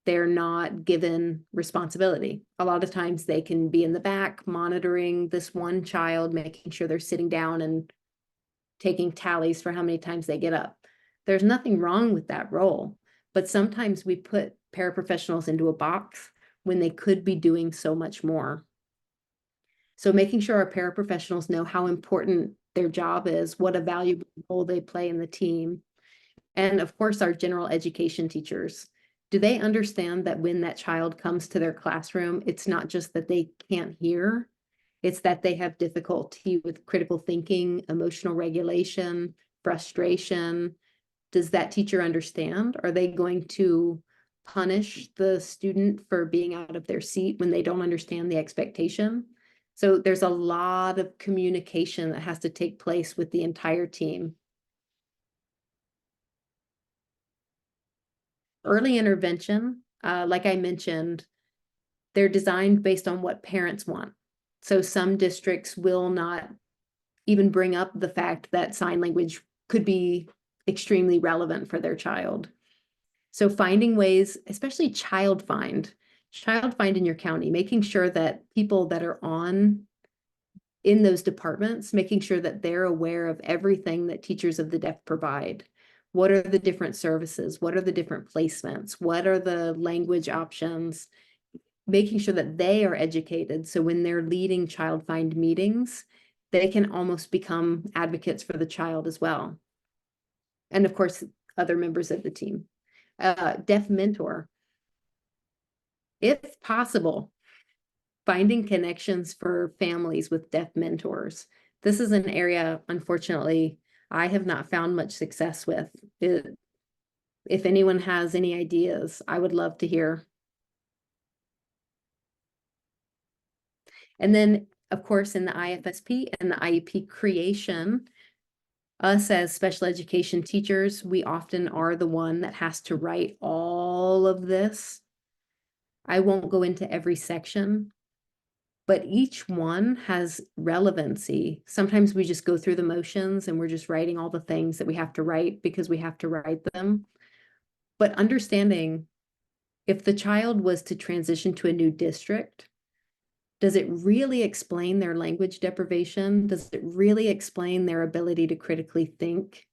they're not given responsibility. A lot of times they can be in the back monitoring this one child, making sure they're sitting down and taking tallies for how many times they get up. There's nothing wrong with that role, but sometimes we put paraprofessionals into a box when they could be doing so much more. So making sure our paraprofessionals know how important their job is, what a valuable role they play in the team. And of course, our general education teachers. Do they understand that when that child comes to their classroom, it's not just that they can't hear, it's that they have difficulty with critical thinking, emotional regulation, frustration? Does that teacher understand? Are they going to punish the student for being out of their seat when they don't understand the expectation? So there's a lot of communication that has to take place with the entire team. Early intervention, like I mentioned, they're designed based on what parents want. So some districts will not even bring up the fact that sign language could be extremely relevant for their child. So finding ways, especially child find in your county, making sure that people that are in those departments, making sure that they're aware of everything that Teachers of the Deaf provide. What are the different services? What are the different placements? What are the language options? Making sure that they are educated, so when they're leading child find meetings, they can almost become advocates for the child as well. And of course, other members of the team. Deaf mentor. If possible, finding connections for families with deaf mentors. This is an area, unfortunately, I have not found much success with. If anyone has any ideas, I would love to hear. And then, of course, in the IFSP and the IEP creation, us as special education teachers, we often are the one that has to write all of this. I won't go into every section, but each one has relevancy. Sometimes we just go through the motions and we're just writing all the things that we have to write because we have to write them. But understanding if the child was to transition to a new district, does it really explain their language deprivation? Does it really explain their ability to critically think?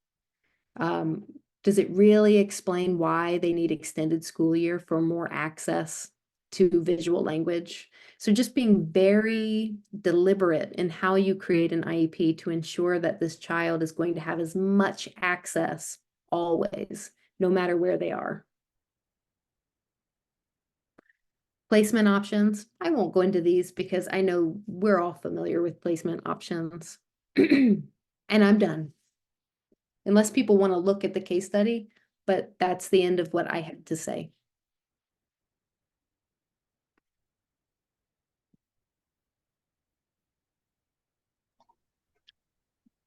Does it really explain why they need extended school year for more access to visual language. So just being very deliberate in how you create an IEP to ensure that this child is going to have as much access always, no matter where they are. Placement options, I won't go into these because I know we're all familiar with placement options. And I'm done. Unless people want to look at the case study, but that's the end of what I had to say.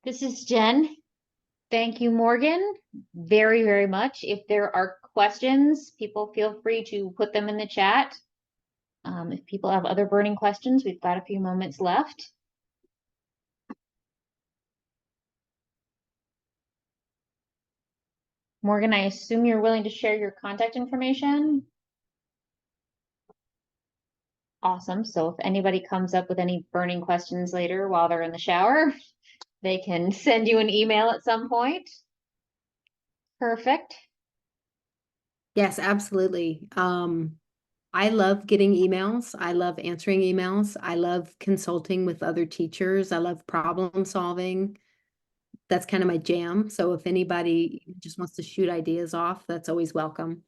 This is Jen. Thank you, Morgan, very, very much. If there are questions, people feel free to put them in the chat. If people have other burning questions, we've got a few moments left. Morgan, I assume you're willing to share your contact information? Awesome. So if anybody comes up with any burning questions later while they're in the shower, they can send you an email at some point. Perfect. Yes, absolutely. I love getting emails. I love answering emails. I love consulting with other teachers. I love problem solving. That's kind of my jam. So if anybody just wants to shoot ideas off, that's always welcome.